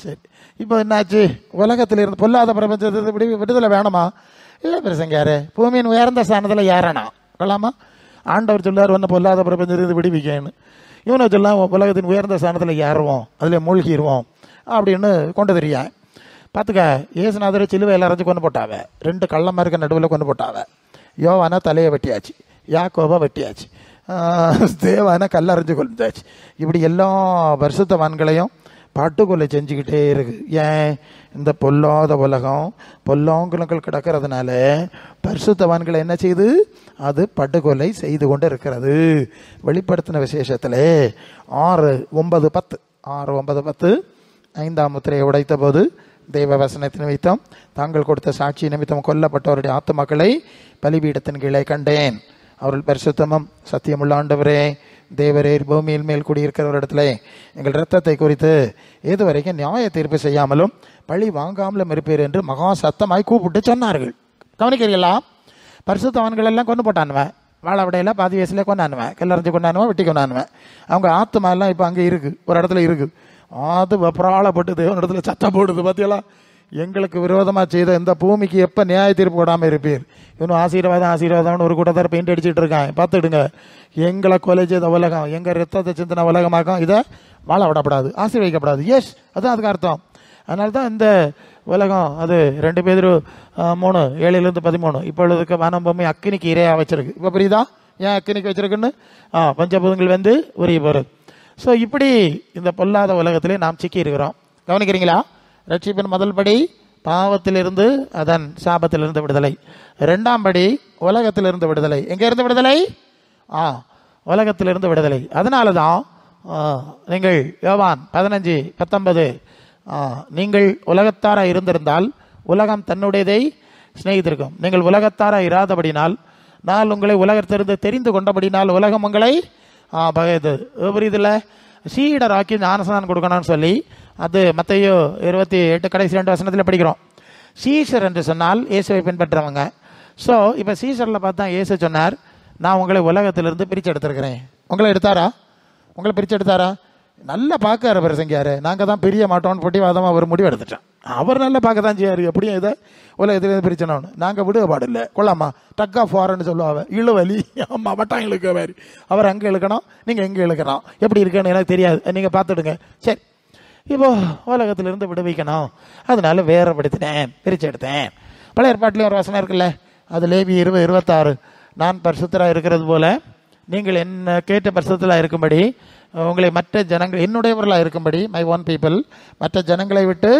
[SPEAKER 1] சரி. இப்போ என்னாச்சு? உலகத்தில் இருந்து பொல்லாத பிரபஞ்சத்தை விடுதலை வேணுமா? இல்லை பிரசங்காரு, பூமியின் உயர்ந்த ஸ்தானத்தில் ஏறணும் கொள்ளாமா? ஆண்டவர் சொல்லார் ஒன்று பொல்லாத பிரபஞ்சத்தை விடுவிக்கன்னு. இவனை சொல்லலாம் உலகத்தின் உயர்ந்த ஸ்தானத்தில் ஏறுவோம், அதில் மூழ்கிடுவோம் அப்படின்னு கொண்டு தெரியா. பார்த்துக்க, ஏசுநாதரை சிலுவையில் அரைஞ்சு கொண்டு போட்டாவ, 2 கள்ளமாருக்கு நடுவில் கொண்டு போட்டாவ. யோவானா தலையை வெட்டியாச்சு, யாக்கோபா வெட்டியாச்சு, தேவான கல்லறைஞ்சு கொண்டாச்சு. இப்படி எல்லா பரிசுத்தவான்களையும் பாட்டுக்கொலை செஞ்சுக்கிட்டே இருக்கு. ஏன்? இந்த பொல்லாத உலகம் பொல்லாங்குலங்கள் கிடக்கிறதுனால பரிசுத்தவான்களை என்ன செய்யுது? அது படுகொலை செய்து கொண்டு இருக்கிறது. வெளிப்படுத்தின விசேஷத்தில் 6:9-10 5ஆம் முத்திரையை உடைத்த போது தெய்வ வசனத்தின் நிமித்தம் தாங்கள் கொடுத்த சாட்சி நிமித்தம் கொல்லப்பட்டவருடைய ஆத்துமக்களை பலிபீடத்தின் கீழே கண்டேன். அவர்கள் பரிசுத்தமும் சத்தியமுள்ள ஆண்டவரே தேவரே பூமியில் மேல் குடியிருக்கிறவரிடத்துல எங்கள் இரத்தத்தை குறித்து இதுவரைக்கும் நியாய தீர்ப்பு செய்யாமலும் பழி வாங்காமலும் இருப்பீர் என்று மகா சத்தமாய் கூப்பிட்டு சொன்னார்கள். கவனிக்கிறீங்களா? பரிசுத்தவான்கள் எல்லாம் கொண்டு போட்டானுவேன், வாழவிடையில பாதி வயசுல கொண்டானுவேன், கல்லறிஞ்சு கொண்டானுவேன், வெட்டி கொண்டானுவேன். அவங்க ஆத்துமாலாம் இப்போ அங்கே இருக்குது, ஒரு இடத்துல இருக்குது. அது வெப்பராளப்பட்டு தேவன் இடத்துல சத்தம் போடுது. பார்த்தியெல்லாம் எங்களுக்கு விரோதமாக செய்த இந்த பூமிக்கு எப்போ நியாய தீர்ப்பு போடாமல் இருப்பீர்? இன்னும் ஆசீர்வாதம்னு ஒரு கூட்டத்தார் பெயிண்ட் அடிச்சுட்டு இருக்காங்க. பார்த்துடுங்க, எங்களை கொலை செய்த உலகம், எங்கள் ரத்தத்தை சிந்தின உலகமாக்கும், இதை வாழ விடப்படாது, ஆசீர்வதிக்கப்படாது. எஸ், அதுதான் அதுக்கு அர்த்தம். அதனால தான் இந்த உலகம் அது 2 பேதுரு 3:7-13 இப்பொழுதுக்கு வானம் பூமி அக்கினிக்கு இரையாக வச்சிருக்கு. இப்போ புரியுதா ஏன் அக்கினிக்கு வச்சிருக்குன்னு? பஞ்சபூதங்கள் வந்து உரிய போகிறது. ஸோ இப்படி இந்த பொல்லாத உலகத்திலே நாம் சிக்கி இருக்கிறோம். கவனிக்கிறீங்களா? ரட்சிப்பின் முதல் படி பாவத்திலிருந்து அதன் சாபத்திலிருந்து விடுதலை. 2ஆம் படி உலகத்திலிருந்து விடுதலை. எங்கே இருந்து விடுதலை? உலகத்திலிருந்து விடுதலை. அதனால தான் நீங்கள் யோவான் 15:19 நீங்கள் உலகத்தாராக இருந்திருந்தால் உலகம் தன்னுடையதை சிநேகித்திருக்கும், நீங்கள் உலகத்தாராக இராதபடினால் நான் உங்களை உலகத்திலிருந்து தெரிந்து கொண்டபடினால் உலகம் உங்களை பகைது. புரியுதுல்ல? சீடராக்கி ஞானஸ்நானம் கொடுக்கணும்னு சொல்லி அது மத்தேயு 28 கடைசி 2 வசனத்தில் படிக்கிறோம். சீஷர் என்று சொன்னால் இயேசுவை பின்பற்றவங்க. ஸோ இப்போ சீஷரில் பார்த்தா இயேசு சொன்னார், நான் உங்களை உலகத்திலிருந்து பிரித்து எடுத்திருக்கிறேன். உங்களை எடுத்தாரா? உங்களை பிரித்து எடுத்தாரா? நல்லா பார்க்காரு பிரசங்கியாரு. நாங்கள் தான் பிரிய மாட்டோம்னு போட்டி வாதமாக அவர் முடிவு எடுத்துட்டோம். அவர் நல்லா பார்க்க தான் செய்யாரு. எப்படியும் இதை உலகத்திலேருந்து பிரிச்சனோன்னு நாங்கள் விடுபாடு இல்லை. கொள்ளாமா டக் ஆஃப் வாரன்னு சொல்லுவாங்க. இழுவலி. ஆமாம், வட்டம் இழுக்க மாதிரி அவர் அங்கே இழுக்கணும், நீங்கள் எங்கே இழுக்கணும். எப்படி இருக்குன்னு எனக்கு தெரியாது, நீங்கள் பார்த்துடுங்க. சரி, இப்போ உலகத்திலிருந்து விடுவிக்கணும், அதனால வேறுபடுத்தினேன், பிரித்து எடுத்தேன். பழைய ஏற்பாட்டிலையும் ஒரு வசனம் இருக்குல்ல, அது லேவி 20:26, நான் பரிசுத்தராக இருக்கிறது போல நீங்கள் என்ன கேட்ட பரிசுத்தலாக இருக்கும்படி உங்களை மற்ற ஜனங்கள் என்னுடையவர்களாக இருக்கும்படி மை ஒன் பீப்புள் மற்ற ஜனங்களை விட்டு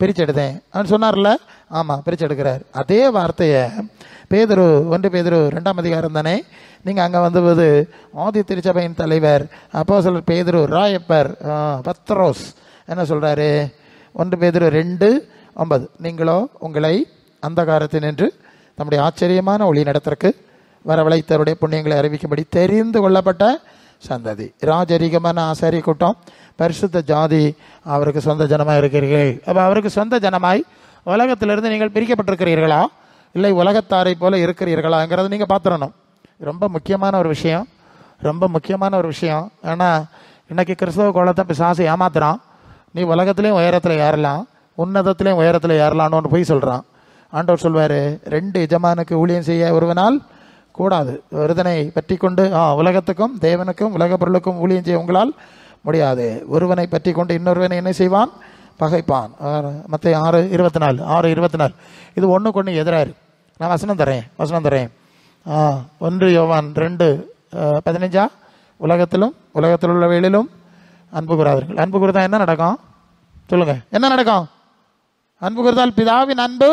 [SPEAKER 1] பிரிச்செடுத்தேன் அவன் சொன்னார்ல. ஆமாம், பிரிச்செடுக்கிறார். அதே வார்த்தையை பேதுரு 1 பேதுரு 2ஆம் அதிகாரம் தானே, நீங்கள் அங்கே வந்தபோது ஆதி திருச்சபையின் தலைவர் அப்போஸ்தலர் பேதுரு ராயப்பர் பத்ரோஸ் என்ன சொல்கிறாரு? 1 பேதுரு 2:9, நீங்களோ உங்களை அந்தகாரத்தினின்று தம்முடைய ஆச்சரியமான ஒளி நடத்திற்கு வரவழைத்தவருடைய புண்ணியங்களை அறிவிக்கும்படி தெரிந்து கொள்ளப்பட்ட சந்ததி, ராஜரிகமான ஆசாரிய கூட்டம், பரிசுத்த ஜாதி, அவருக்கு சொந்த ஜனமாக இருக்கிறீர்கள். அப்போ அவருக்கு சொந்த ஜனமாய் உலகத்திலிருந்து நீங்கள் பிரிக்கப்பட்டிருக்கிறீர்களா, இல்லை உலகத்தாரை போல இருக்கிறீர்களாங்கிறத நீங்கள் பார்த்துடணும். ரொம்ப முக்கியமான ஒரு விஷயம், ரொம்ப முக்கியமான ஒரு விஷயம். ஏன்னா இன்னைக்கு கிறிஸ்தவ கோலத்தை பிசாசு ஏமாத்துறான். நீ உலகத்துலேயும் உயரத்தில் ஏறலாம், உன்னதத்துலேயும் உயரத்தில் ஏறலான்னு ஒன்று போய் சொல்கிறான். ஆண்டவர் சொல்வார், 2 எஜமானுக்கு ஊழியம் செய்ய ஒருவனால் கூடாது. ஒருதனை பற்றி கொண்டு உலகத்துக்கும் தேவனுக்கும் உலக பொருளுக்கும் ஊழியம் செய்ய உங்களால் முடியாது. ஒருவனை பற்றி கொண்டு இன்னொருவனை என்ன செய்வான்? பகைப்பான். மத்தேயு 6:24. இது ஒன்றுக்கு ஒன்று எதிராரு. நான் வசனம் தரேன். 1 யோவான் 2:15, உலகத்தில் உள்ளவைகளிலும் அன்பு கூறாதீர்கள். அன்பு கூறுதா என்ன நடக்கும்? சொல்லுங்க, என்ன நடக்கும்? அன்பு கூறுதால் பிதாவின் அன்பு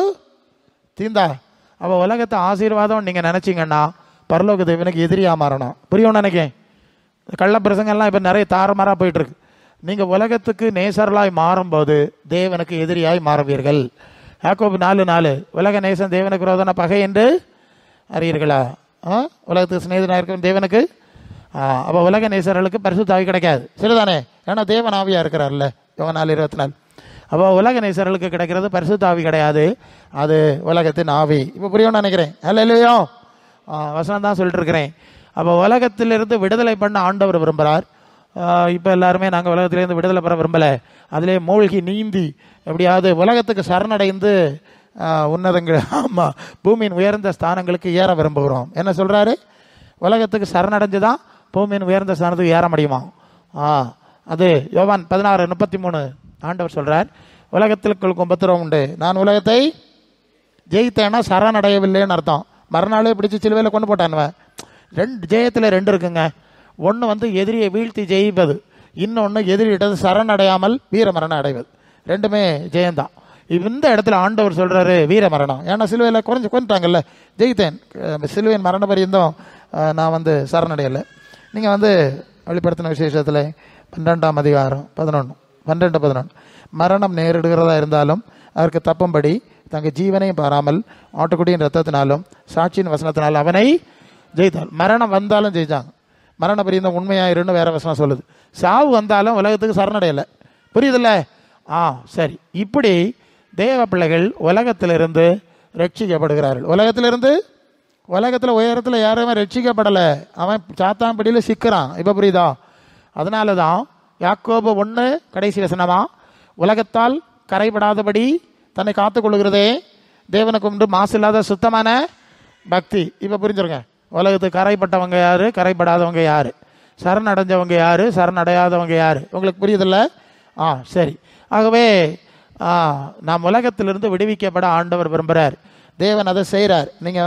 [SPEAKER 1] தீந்தா. அப்போ உலகத்தை ஆசீர்வாதம் நீங்கள் நினச்சிங்கன்னா பரலோக தேவனுக்கு எதிரியாக மாறணும். புரியும் நினைக்கேன். கள்ள பிரசங்கெல்லாம் இப்போ நிறைய தாறுமாறாக போயிட்டுருக்கு. நீங்கள் உலகத்துக்கு நேசர்களாய் மாறும்போது தேவனுக்கு எதிரியாய் மாறுவீர்கள். யாக்கோபு 4:4, உலக நேசன் தேவனுக்கு விரோதன பகை என்று அறியீர்களா? உலகத்துக்கு சிநேகிதனாக இருக்கும் தேவனுக்கு. அப்போ உலக நேசர்களுக்கு பரிசுத்த ஆவி கிடைக்காது. சரிதானே? ஏன்னா தேவன் ஆவியாக இருக்கிறார்ல, யோவான் 4:24. அப்போ உலக நேசர்களுக்கு கிடைக்கிறது பரிசுத்த ஆவி கிடையாது, அது உலகத்தின் ஆவி. இப்போ புரியும்னு நினைக்கிறேன். அல்லேலூயா. வசனம் தான் சொல்லிட்டு இருக்கிறேன். அப்போ உலகத்திலிருந்து விடுதலை பண்ண ஆண்டவர் விரும்புகிறார். இப்போ எல்லாருமே நாங்கள் உலகத்திலேருந்து விடுதலை பெற விரும்பலை, அதிலே மூழ்கி நீந்தி எப்படியாவது உலகத்துக்கு சரணடைந்து உன்னதங்கள், ஆமாம், பூமியின் உயர்ந்த ஸ்தானங்களுக்கு ஏற விரும்புகிறோம். என்ன சொல்கிறாரு? உலகத்துக்கு சரணடைஞ்சு தான் பூமியின் உயர்ந்த ஸ்தானத்துக்கு ஏற முடியுமா? அது யோவான் 16:33 ஆண்டவர் சொல்கிறார், உலகத்திற்குள் உபத்திரவம் உண்டு, நான் உலகத்தை ஜெயித்தேன்னா சரணடையவில்லைன்னு அர்த்தம். மறுநாளே பிடிச்சி சிலுவையில் கொண்டு போட்டானுவன். ஜெயத்தில் 2 இருக்குங்க. ஒன்று எதிரியை வீழ்த்தி ஜெயிப்பது, இன்னொன்று எதிரியிட்டது சரணடையாமல் வீரமரணம் அடைவது. 2மே ஜெயந்தான். இந்த இடத்துல ஆண்டவர் சொல்கிறாரு வீரமரணம். ஏன்னா சிலுவையில் கொண்டுட்டாங்கல்ல, ஜெயித்தேன், சிலுவையின் மரண பரியந்தம் நான் சரணடையலை. நீங்கள் வெளிப்படுத்தின விசேஷத்தில் 12ஆம் அதிகாரம் 12 மரணம் நேரிடுகிறதா இருந்தாலும் அதற்கு தப்பும்படி தங்கள் ஜீவனையும் பாராமல் ஆட்டுக்குடியின் ரத்தத்தினாலும் சாட்சியின் வசனத்தினாலும் அவனை ஜெயித்தாள். மரணம் வந்தாலும் ஜெயிச்சாங்க. மரண பரியந்தம் உண்மையாயிருன்னு வேற வசனம் சொல்லுது. சாவு வந்தாலும் உலகத்துக்கு சரணடையலை. புரியுதில்ல? சரி. இப்படி தேவ பிள்ளைகள் உலகத்திலிருந்து ரட்சிக்கப்படுகிறார்கள். உலகத்தில் உயரத்தில் யாருமே ரட்சிக்கப்படலை. அவன் சாத்தான் பிடியில் சிக்கிறான். இப்போ புரியுதா? அதனால தான் யாக்கோபு 1 கடைசி வசனமா, உலகத்தால் கரைபடாதபடி தன்னை காத்துக்கொள்கிறதே தேவனுக்கு உண்டு மாசு இல்லாத சுத்தமான பக்தி. இப்போ புரிஞ்சுருங்க. உலகத்துக்கு கரைப்பட்டவங்க யாரு, கரைப்படாதவங்க யாரு, சரணடைஞ்சவங்க யாரு, சரணடையாதவங்க யாரு, உங்களுக்கு புரியுதில்ல? சரி. ஆகவே நாம் உலகத்திலிருந்து விடுவிக்கப்பட ஆண்டவர் விரும்புகிறார். தேவன் அதை செய்கிறார். நீங்கள்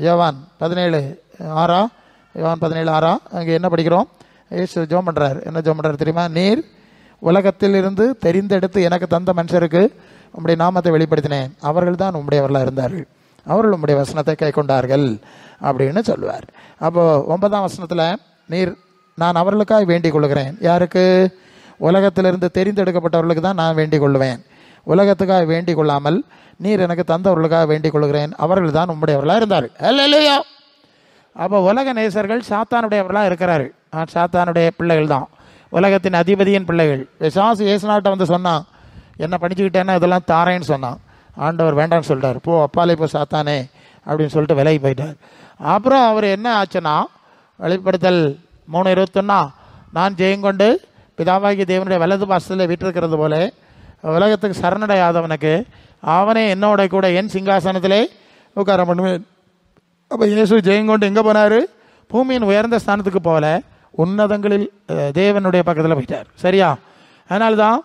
[SPEAKER 1] யோவான் 17:6 அங்கே என்ன படிக்கிறோம்? ஏசு ஜெபம் பண்ணுறார். என்ன ஜெபம் பண்ணுறாரு தெரியுமா? நீர் உலகத்தில் இருந்து தெரிந்தெடுத்து எனக்கு தந்த மனுஷருக்கு உம்முடைய நாமத்தை வெளிப்படுத்தினேன், அவர்கள் தான் உம்முடையவர்களாக இருந்தார்கள், அவர்கள் உம்முடைய வசனத்தை கை கொண்டார்கள் அப்படின்னு சொல்லுவார். அப்போது 9ஆம் வசனத்தில் நீர் நான் அவர்களுக்காக வேண்டிக் கொள்கிறேன். யாருக்கு? உலகத்திலிருந்து தெரிந்தெடுக்கப்பட்டவர்களுக்கு தான் நான் வேண்டிக் கொள்வேன். உலகத்துக்காக வேண்டிக் கொள்ளாமல் நீர் எனக்கு தந்தவர்களுக்காக வேண்டிக் கொள்கிறேன், அவர்கள் தான் உம்முடையவர்களாக இருந்தார்கள். அல்லேலூயா. அப்போ உலக நேசர்கள் சாத்தானுடையவர்களாக இருக்கிறார்கள். சாத்தானுடைய பிள்ளைகள் தான், உலகத்தின் அதிபதியின் பிள்ளைகள். விசாசு இயேசுநாட்டை வந்து சொன்னான், என்ன படிச்சுக்கிட்டேன்னா இதெல்லாம் தாரேன்னு சொன்னான். ஆண்டவர் வேண்டான்னு சொல்லிட்டார், போ அப்பாலே போ சாத்தானே அப்படின்னு சொல்லிட்டு விலகி போயிட்டார். அப்புறம் அவர் என்ன ஆச்சுன்னா, வெளிப்படுத்தல் 3:21, நான் ஜெயங்கொண்டு பிதாவாகிய தேவனுடைய வலது பாசத்தில் விட்டிருக்கிறது போல உலகத்துக்கு சரணடையாதவனுக்கு அவனே என்னோட கூட என் சிங்காசனத்திலே உட்கார பண்ணுவேன். அப்போ இயேசு ஜெயங்கொண்டு எங்கே போனார்? பூமியின் உயர்ந்த ஸ்தானத்துக்கு போகல, உன்னதங்களில் தேவனுடைய பக்கத்தில் போயிட்டார். சரியா? அதனால்தான்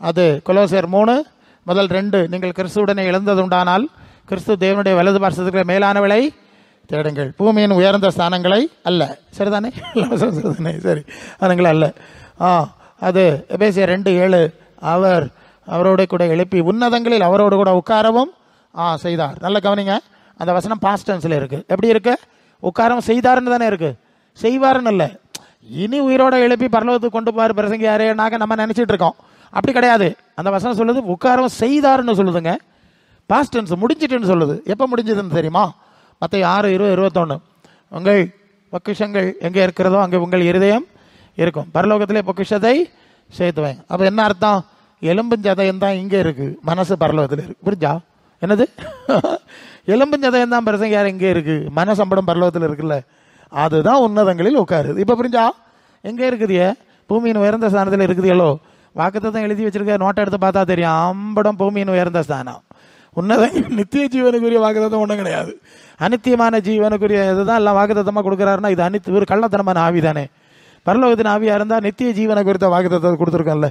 [SPEAKER 1] அது கொலோசியர் 3:2, நீங்கள் கிறிஸ்துவுடனே எழுந்தது உண்டானால் கிறிஸ்து தேவனுடைய வலது பார்சத்துக்கு மேலானவளை தேடுங்கள், பூமியின் உயர்ந்த ஸ்தானங்களை அல்ல. சரிதானே? சரிதானே? சரி, ஸ்தானங்களை அல்ல. அது எபேசியர் 2:7, அவரோட கூட எழுப்பி உன்னதங்களில் அவரோடு கூட உட்காரவும் செய்தார். நல்ல கவனிங்க, அந்த வசனம் பாஸ்ட் டென்ஸில் இருக்குது. எப்படி இருக்கு? உட்காரவும் செய்தாருன்னு தானே இருக்குது, செய்வாருன்னு இல்லை. இனி உயிரோட எழுப்பி பரலோகத்துக்கு கொண்டு போவார் பிரசங்க யாரேனாக்க நம்ம நினச்சிட்டு இருக்கோம். அப்படி கிடையாது. அந்த வசனம் சொல்லுது உட்காரவும் செய்தாருன்னு சொல்லுதுங்க. பாஸ்ட் டென்ஸ், முடிஞ்சிட்டுன்னு சொல்லுது. எப்போ முடிஞ்சதுன்னு தெரியுமா? மத்தேயு 6:20-21, உங்கள் பொக்கிஷங்கள் எங்கே இருக்கிறதோ அங்கே உங்கள் இருதயம் இருக்கும், பரலோகத்திலே பொக்கிஷத்தை சேர்த்துவேன். அப்போ என்ன அர்த்தம்? எலும்புஞ்சதயம் தான் இங்கே இருக்குது, மனசு பரலோகத்தில் இருக்குது. புரிஞ்சா? என்னது? எலும்புஞ்சதயம் தான் பிரசங்க யார் இங்கே இருக்குது, மனசம்படம் பரலோகத்தில் இருக்குல்ல, அதுதான் உன்னதங்களில் உட்காருது. இப்போ புரிஞ்சா? எங்கே இருக்குதியே? பூமியின் உயர்ந்த ஸ்தானத்தில் இருக்குதுகளோ. வாக்குத்தத்தம் எழுதி வச்சிருக்க, நோட்டை எடுத்து பார்த்தா தெரியும், அம்படம் பூமியின் உயர்ந்த ஸ்தானம். உன்னத நித்திய ஜீவனுக்குரிய வாக்குத்தத்தம் ஒன்றும் கிடையாது. அனித்தியமான ஜீவனுக்குரிய இதுதான் எல்லாம் வாக்குத்தத்தமாக கொடுக்குறாருன்னா இது அனித்து ஒரு கள்ளத்தனமான ஆவி தானே. பரலோகத்தின் ஆவியாக இருந்தால் நித்திய ஜீவனை குறித்த வாக்குத்தத்தத்தை கொடுத்துருக்கோம்ல.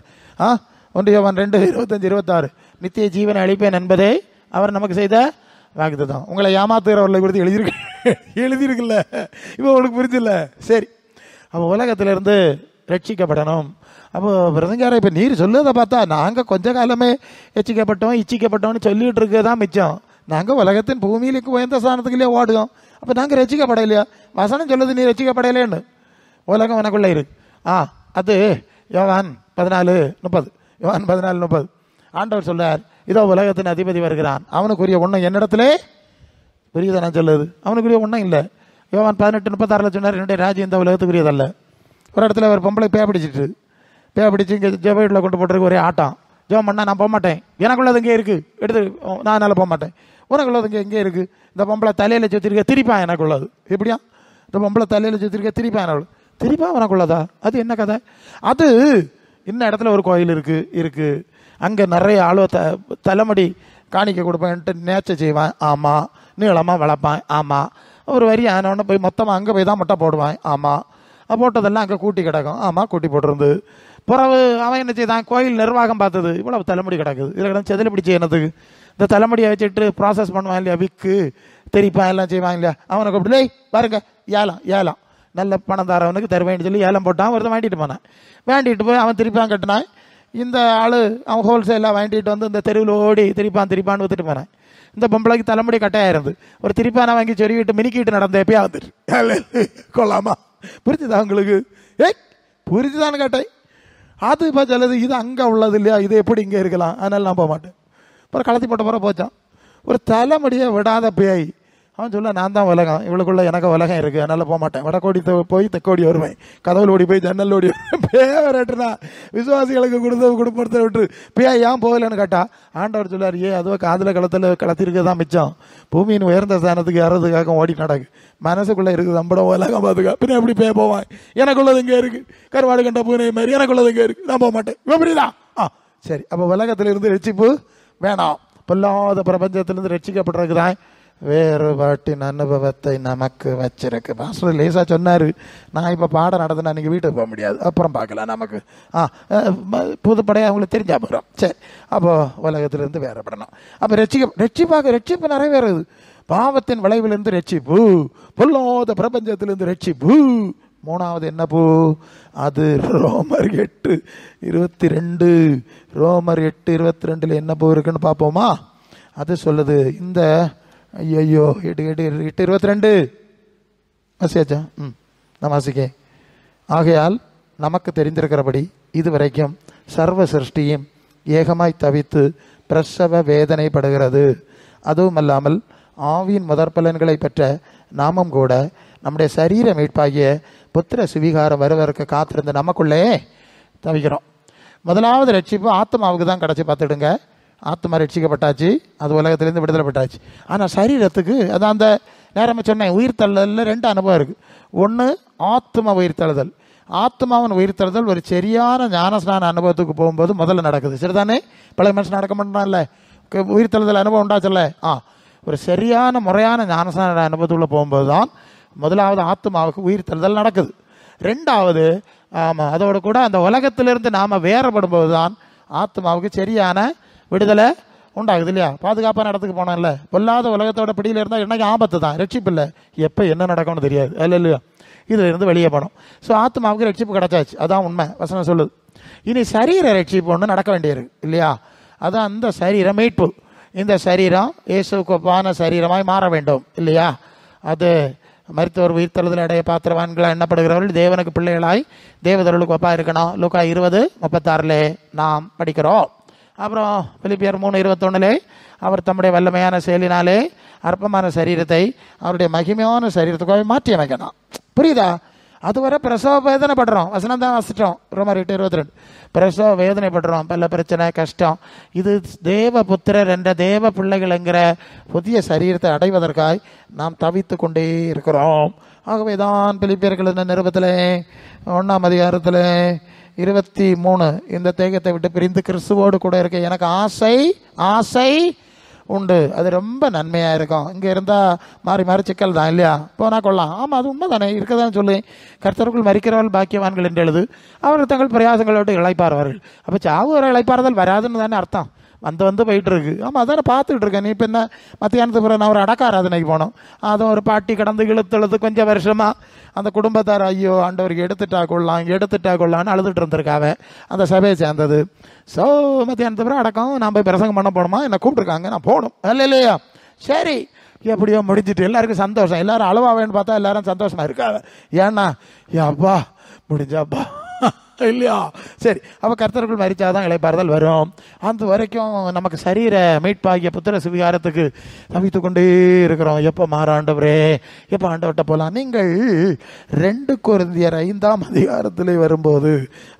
[SPEAKER 1] 1 யோவான் 2:25-26, நித்திய ஜீவனை அளிப்பேன் என்பதே அவர் நமக்கு செய்த வாக்குத்தத்தம். உங்களை ஏமாத்துகிறவர்களை குறித்து எழுதியிருக்குல்ல. இப்போ உங்களுக்கு புரிஞ்சில்ல? சரி, அப்போ உலகத்திலிருந்து ரட்சிக்கப்படணும். அப்போ பிரசங்கார இப்போ நீர் சொல்லுறதை பார்த்தா நாங்கள் கொஞ்ச காலமே இச்சிக்கப்பட்டோம்னு சொல்லிட்டு இருக்கதான் மிச்சம். நாங்கள் உலகத்தின் பூமியிலுக்கு உயர்ந்த ஸ்தானத்துக்குள்ளே ஓடுவோம். அப்போ நாங்கள் ரட்சிக்கப்படையிலையா? வசனம் சொல்லுது நீ ரட்சிக்கப்படையிலேன்னு. உலகம் எனக்குள்ளே இருக்கு. அது யோவான் 14:30 ஆண்டவர் சொல்லார், இதோ உலகத்தின் அதிபதி வருகிறான், அவனுக்குரிய ஒன்றும் என்னிடத்திலே புரியுதா? நான் சொல்லுது அவனுக்குரிய ஒன்றும் இல்லை. யோவான் 18:36 சொன்னார், என்னுடைய ராஜ்யம் இந்த உலகத்துக்குரியதல்ல. ஒரு இடத்துல ஒரு பொம்பளை பிடிச்சிட்டு இங்கே ஜெப வீட்டில் கொண்டு போட்டுருக்கு, ஒரே ஆட்டம். ஜெபம் பண்ணால் நான் போக மாட்டேன், எனக்குள்ளது இங்கே இருக்குது, எடுத்து நான் அதனால் போக மாட்டேன். உனக்குள்ளது இங்கே இருக்குது. இந்த பொம்பளை தலையில் சுற்றிருக்க திரிப்பான் எனக்குள்ளது. எப்படியா? இந்த பொம்பளை தலையில் சுற்றிருக்க திரிப்பான் திரிப்பா உனக்குள்ளதா? அது என்ன கதை? அது இன்னும் இடத்துல ஒரு கோயில் இருக்குது, அங்கே நிறைய தலைமுடி காணிக்க கொடுப்பேன்ட்டு நேச்சை செய்வான். ஆமாம். நீளமாக வளர்ப்பான். ஆமாம். ஒரு வரி ஆனவொன்னே போய் மொத்தமாக அங்கே போய் தான் முட்டை போடுவான். ஆமாம். போட்டதெல்லாம் அங்கே கூட்டி கிடக்கும். ஆமாம், கூட்டி போட்டிருந்து பிறகு அவன் என்ன செய்தான்? கோயில் நிர்வாகம் பார்த்தது, இவ்வளோ தலைமுடி கிடக்குது, இதில் கிடந்து செதில் பிடிச்சி என்னத்துக்கு? இந்த தலைமுடியை வச்சுட்டு ப்ராசஸ் பண்ணுவான் இல்லையா, விக்கு தெரிப்பான் எல்லாம் செய்வான் இல்லையா, அவனை கூப்பிட்டு பாருங்க ஏலம் நல்ல பணம் தரவனுக்கு தருவேன்னு சொல்லி ஏலம் போட்டான். ஒருத்தன் வாங்கிட்டு போனான். வாங்கிட்டு போய் அவன் திருப்பான் கட்டினான். இந்த ஆள் அவன் ஹோல்சேலாக வாங்கிட்டு வந்து இந்த தெருவில் ஓடி திரிப்பான்னு ஊற்றிட்டு போனான். இந்த பொம்பளைக்கு தலைமுடி கட்டையாக இருந்து ஒரு திரிப்பானை வாங்கி சொருவிட்டு மினிக்கிட்டு நடந்த எப்பயா வந்துட்டு கொள்ளாமா? புரிஞ்சுதா உங்களுக்கு? புரிஞ்சுதான்னு கேட்டேன். அது இப்போ சொல்லுது இது அங்கே உள்ளது இல்லையா, இது எப்படி இங்கே இருக்கலாம், அதனால நான் போக மாட்டேன். அப்புறம் கலத்தி போட்ட பிறகு போச்சான். ஒரு தலைமுடியை விடாத பேய். அவன் சொல்ல, நான் தான் உலகம், இவளுக்குள்ள எனக்கு உலகம் இருக்குது, அதனால் போக மாட்டேன். வடக்கோடி போய் தெக்கோடி வருவேன், கதவுல ஓடி போய் ஜன்னல் ஓடி பேரட்டுனா விசுவாசிகளுக்கு குடும்பத்தை விட்டு பேய் ஏன் போகலன்னு கேட்டா ஆண்டவர் சொல்லார், அதுவும் காதில் கலத்திருக்க தான் மிச்சம். பூமியின் உயர்ந்த ஸ்தானத்துக்கு ஏறதுக்காக ஓடி நடக்கு, மனசுக்குள்ளே இருக்குது அம்படம் உலகம் பார்த்துக்கா. பின்ன எப்படி பேய் போவான்? எனக்குள்ளது இங்கே இருக்குது, கருவாடு கண்ட பூனை மாதிரி எனக்குள்ளது இங்கே இருக்குது, நான் போக மாட்டேன். இவன் புரியுதா? சரி. அப்போ உலகத்திலிருந்து ரட்சிப்பு வேணாம். பொல்லாத பிரபஞ்சத்திலிருந்து ரட்சிக்கப்படுறதுக்குதான் வேறுபாட்டின் அனுபவத்தை நமக்கு வச்சிருக்கு. பாஸ்டர் லேசா சொன்னார். நான் இப்போ பாடம் நடத்தினா நீங்கள் வீட்டுக்கு போக முடியாது, அப்புறம் பார்க்கலாம். நமக்கு புதுப்படையாக அவங்களுக்கு தெரிஞ்சா போகிறோம். சரி, அப்போது உலகத்திலிருந்து வேறப்படணும். அப்போ ரட்சிப்பு நிறைவேறுது. பாவத்தின் விளைவிலிருந்து ரட்சிப்பு, பொல்லாத பிரபஞ்சத்திலிருந்து ரட்சிப்பு. மூணாவது என்ன பூ? அது ரோமர் 8:22. ரோமர் 8:22 என்ன பூ இருக்குன்னு பார்ப்போமா? அது சொல்லுது, இந்த 8:22 வாசியாச்சா? நான் வாசிக்கேன். ஆகையால் நமக்கு தெரிந்திருக்கிறபடி இதுவரைக்கும் சர்வ சிருஷ்டியும் ஏகமாய் தவித்து பிரசவ வேதனைப்படுகிறது. அதுவும் அல்லாமல் ஆவியின் முதற்பலன்களை பெற்ற நாமும் கூட நம்முடைய சரீர மீட்பாகிய புத்திர சுவிகாரம் வருவதற்கு காத்திருந்து நமக்குள்ளே தவிக்கிறோம். முதலாவது ரட்சிப்பு ஆத்மாவுக்கு தான் கிடச்சி பார்த்துடுங்க. ஆத்மா ரட்சிக்கப்பட்டாச்சு, அது உலகத்திலேருந்து விடுதலைப்பட்டாச்சு. ஆனால் சரீரத்துக்கு அதான் அந்த நேரம் சொன்னேன், உயிர்த்தழுதலில் 2 அனுபவம் இருக்குது. ஒன்று ஆத்மா உயிர்த்தழுதல். ஆத்மாவின் உயிர்த்தழுதல் ஒரு சரியான ஞானஸ்நான அனுபவத்துக்கு போகும்போது முதல்ல நடக்குது. சரிதானே? பழைய மனுஷன் நடக்க மாட்டான்ல, உயிர்த்தழுதல் அனுபவம் உண்டாச்சுல்ல. ஒரு சரியான முறையான ஞானஸ்நான அனுபவத்துக்குள்ளே போகும்போது தான் முதலாவது ஆத்மாவுக்கு உயிர்த்தழுதல் நடக்குது. 2வது அதோடு கூட அந்த உலகத்திலிருந்து நாம் வேறுபடும்போது தான் ஆத்மாவுக்கு சரியான விடுதலை உண்டாகுது இல்லையா? பாதுகாப்பான இடத்துக்கு போனோம்ல, பொல்லாத உலகத்தோட பிடியில் இருந்தால் என்னைக்கு ஆபத்து தான், ரட்சிப்பு இல்லை. எப்போ என்ன நடக்கும்னு தெரியாது அல்ல இல்லையா? இதில் இருந்து வெளியே போனோம். ஸோ ஆத்மாவுக்கு ரட்சிப்பு கிடச்சாச்சு, அதான் உண்மை. வசனம் சொல்லுது. இனி சரீர ரட்சிப்பு ஒன்று நடக்க வேண்டியிருக்கு இல்லையா? அதான் அந்த சரீர மீட்பு. இந்த சரீரம் இயேசுவுக்கு ஒப்பான சரீரமாய் மாற வேண்டும் இல்லையா? அது மரித்தோர் உயிர்த்தெழுதல் அடைய பாத்திரவான்களாக எண்ணப்படுகிறவர்கள் தேவனுக்கு பிள்ளைகளாய் தேவதொருளுக்கு ஒப்பா இருக்கணும். லூக்கா 20:36 நாம் படிக்கிறோம். அப்புறம் பிலிப்பியர் 3:21 அவர் தம்முடைய வல்லமையான செயலினாலே அற்பமான சரீரத்தை அவருடைய மகிமையான சரீரத்துக்காக மாற்றி அமைக்கணும். புரியுதா? அதுவரை பிரசவ வேதனைப்படுறோம். வசனம் தான் வசிட்டோம். ரோமர் 8:22 பிரசவ வேதனைப்படுறோம், பல பிரச்சனை கஷ்டம். இது தேவபுத்திரர் என்ற தேவ பிள்ளைகள் என்கிற புதிய சரீரத்தை அடைவதற்காய் நாம் தவித்து கொண்டே இருக்கிறோம். ஆகவே தான் பிலிப்பியர்கள் நிருபத்தில் 1ஆம் அதிகாரத்தில் 23 இந்த தேகத்தை விட்டு பிரிந்து கிறிஸ்துவோடு கூட இருக்க எனக்கு ஆசை உண்டு. அது ரொம்ப நன்மையாக இருக்கும். இங்கே இருந்தால் மாறி மாறி சிக்கல் தான் இல்லையா? போனால் கொள்ளலாம். ஆமாம், அது உண்மை தானே, இருக்க தான் சொல்லி. கர்த்தருக்குள் மரிக்கிறவர்கள் பாக்கியவான்கள் என்று எழுது. அவர்கள் தங்கள் பிரயாசங்களோடு இளைப்பாறுவார்கள். அப்போ சாவு வர இளைப்பாறுதல் வராதுன்னு தானே அர்த்தம். வந்து போயிட்டு இருக்கு. ஆமாம், அதானே பார்த்துக்கிட்டு இருக்கேன். நீ இப்போ என்ன மத்தியானத்துக்கு பிறகு நான் ஒரு அடக்க ஆராதனைக்கு போனோம். அதுவும் ஒரு பாட்டி கடந்து இழுத்தெழுத்து கொஞ்சம் வருஷமாக அந்த குடும்பத்தார் ஐயோ ஆண்டவருக்கு எடுத்துட்டா கொள்ளான்னு அழுதுட்டு இருந்திருக்காவ. அந்த சபையை சேர்ந்தது. ஸோ மத்தியானத்துக்கு பிறகு அடக்கம் நான் போய் பிரசங்கம் பண்ண போகணுமா? என்னை கூப்பிட்டுருக்காங்க, நான் போகணும். இல்லையா? சரி, எப்படியோ முடிஞ்சிட்டு எல்லாருக்கும் சந்தோஷம். எல்லாரும் அழுவாவேன்னு பார்த்தா எல்லாரும் சந்தோஷமாக இருக்காங்க. ஏன்னா அப்பா முடிஞ்சாப்பா இல்லையா? சரி, அப்போ கர்த்தருக்குள் மரிச்சாதான் இளைப்பாறுதல் வரும். அந்த வரைக்கும் நமக்கு சரீர மீட்பாகிய புத்திர சுவிகாரத்துக்கு தவித்து கொண்டே இருக்கிறோம். எப்போ ஆண்டவரே, எப்போ ஆண்டவர்கிட்ட போகலாம்? நீங்கள் 2 கொரிந்தியர் 5ஆம் அதிகாரத்தில் வரும்போது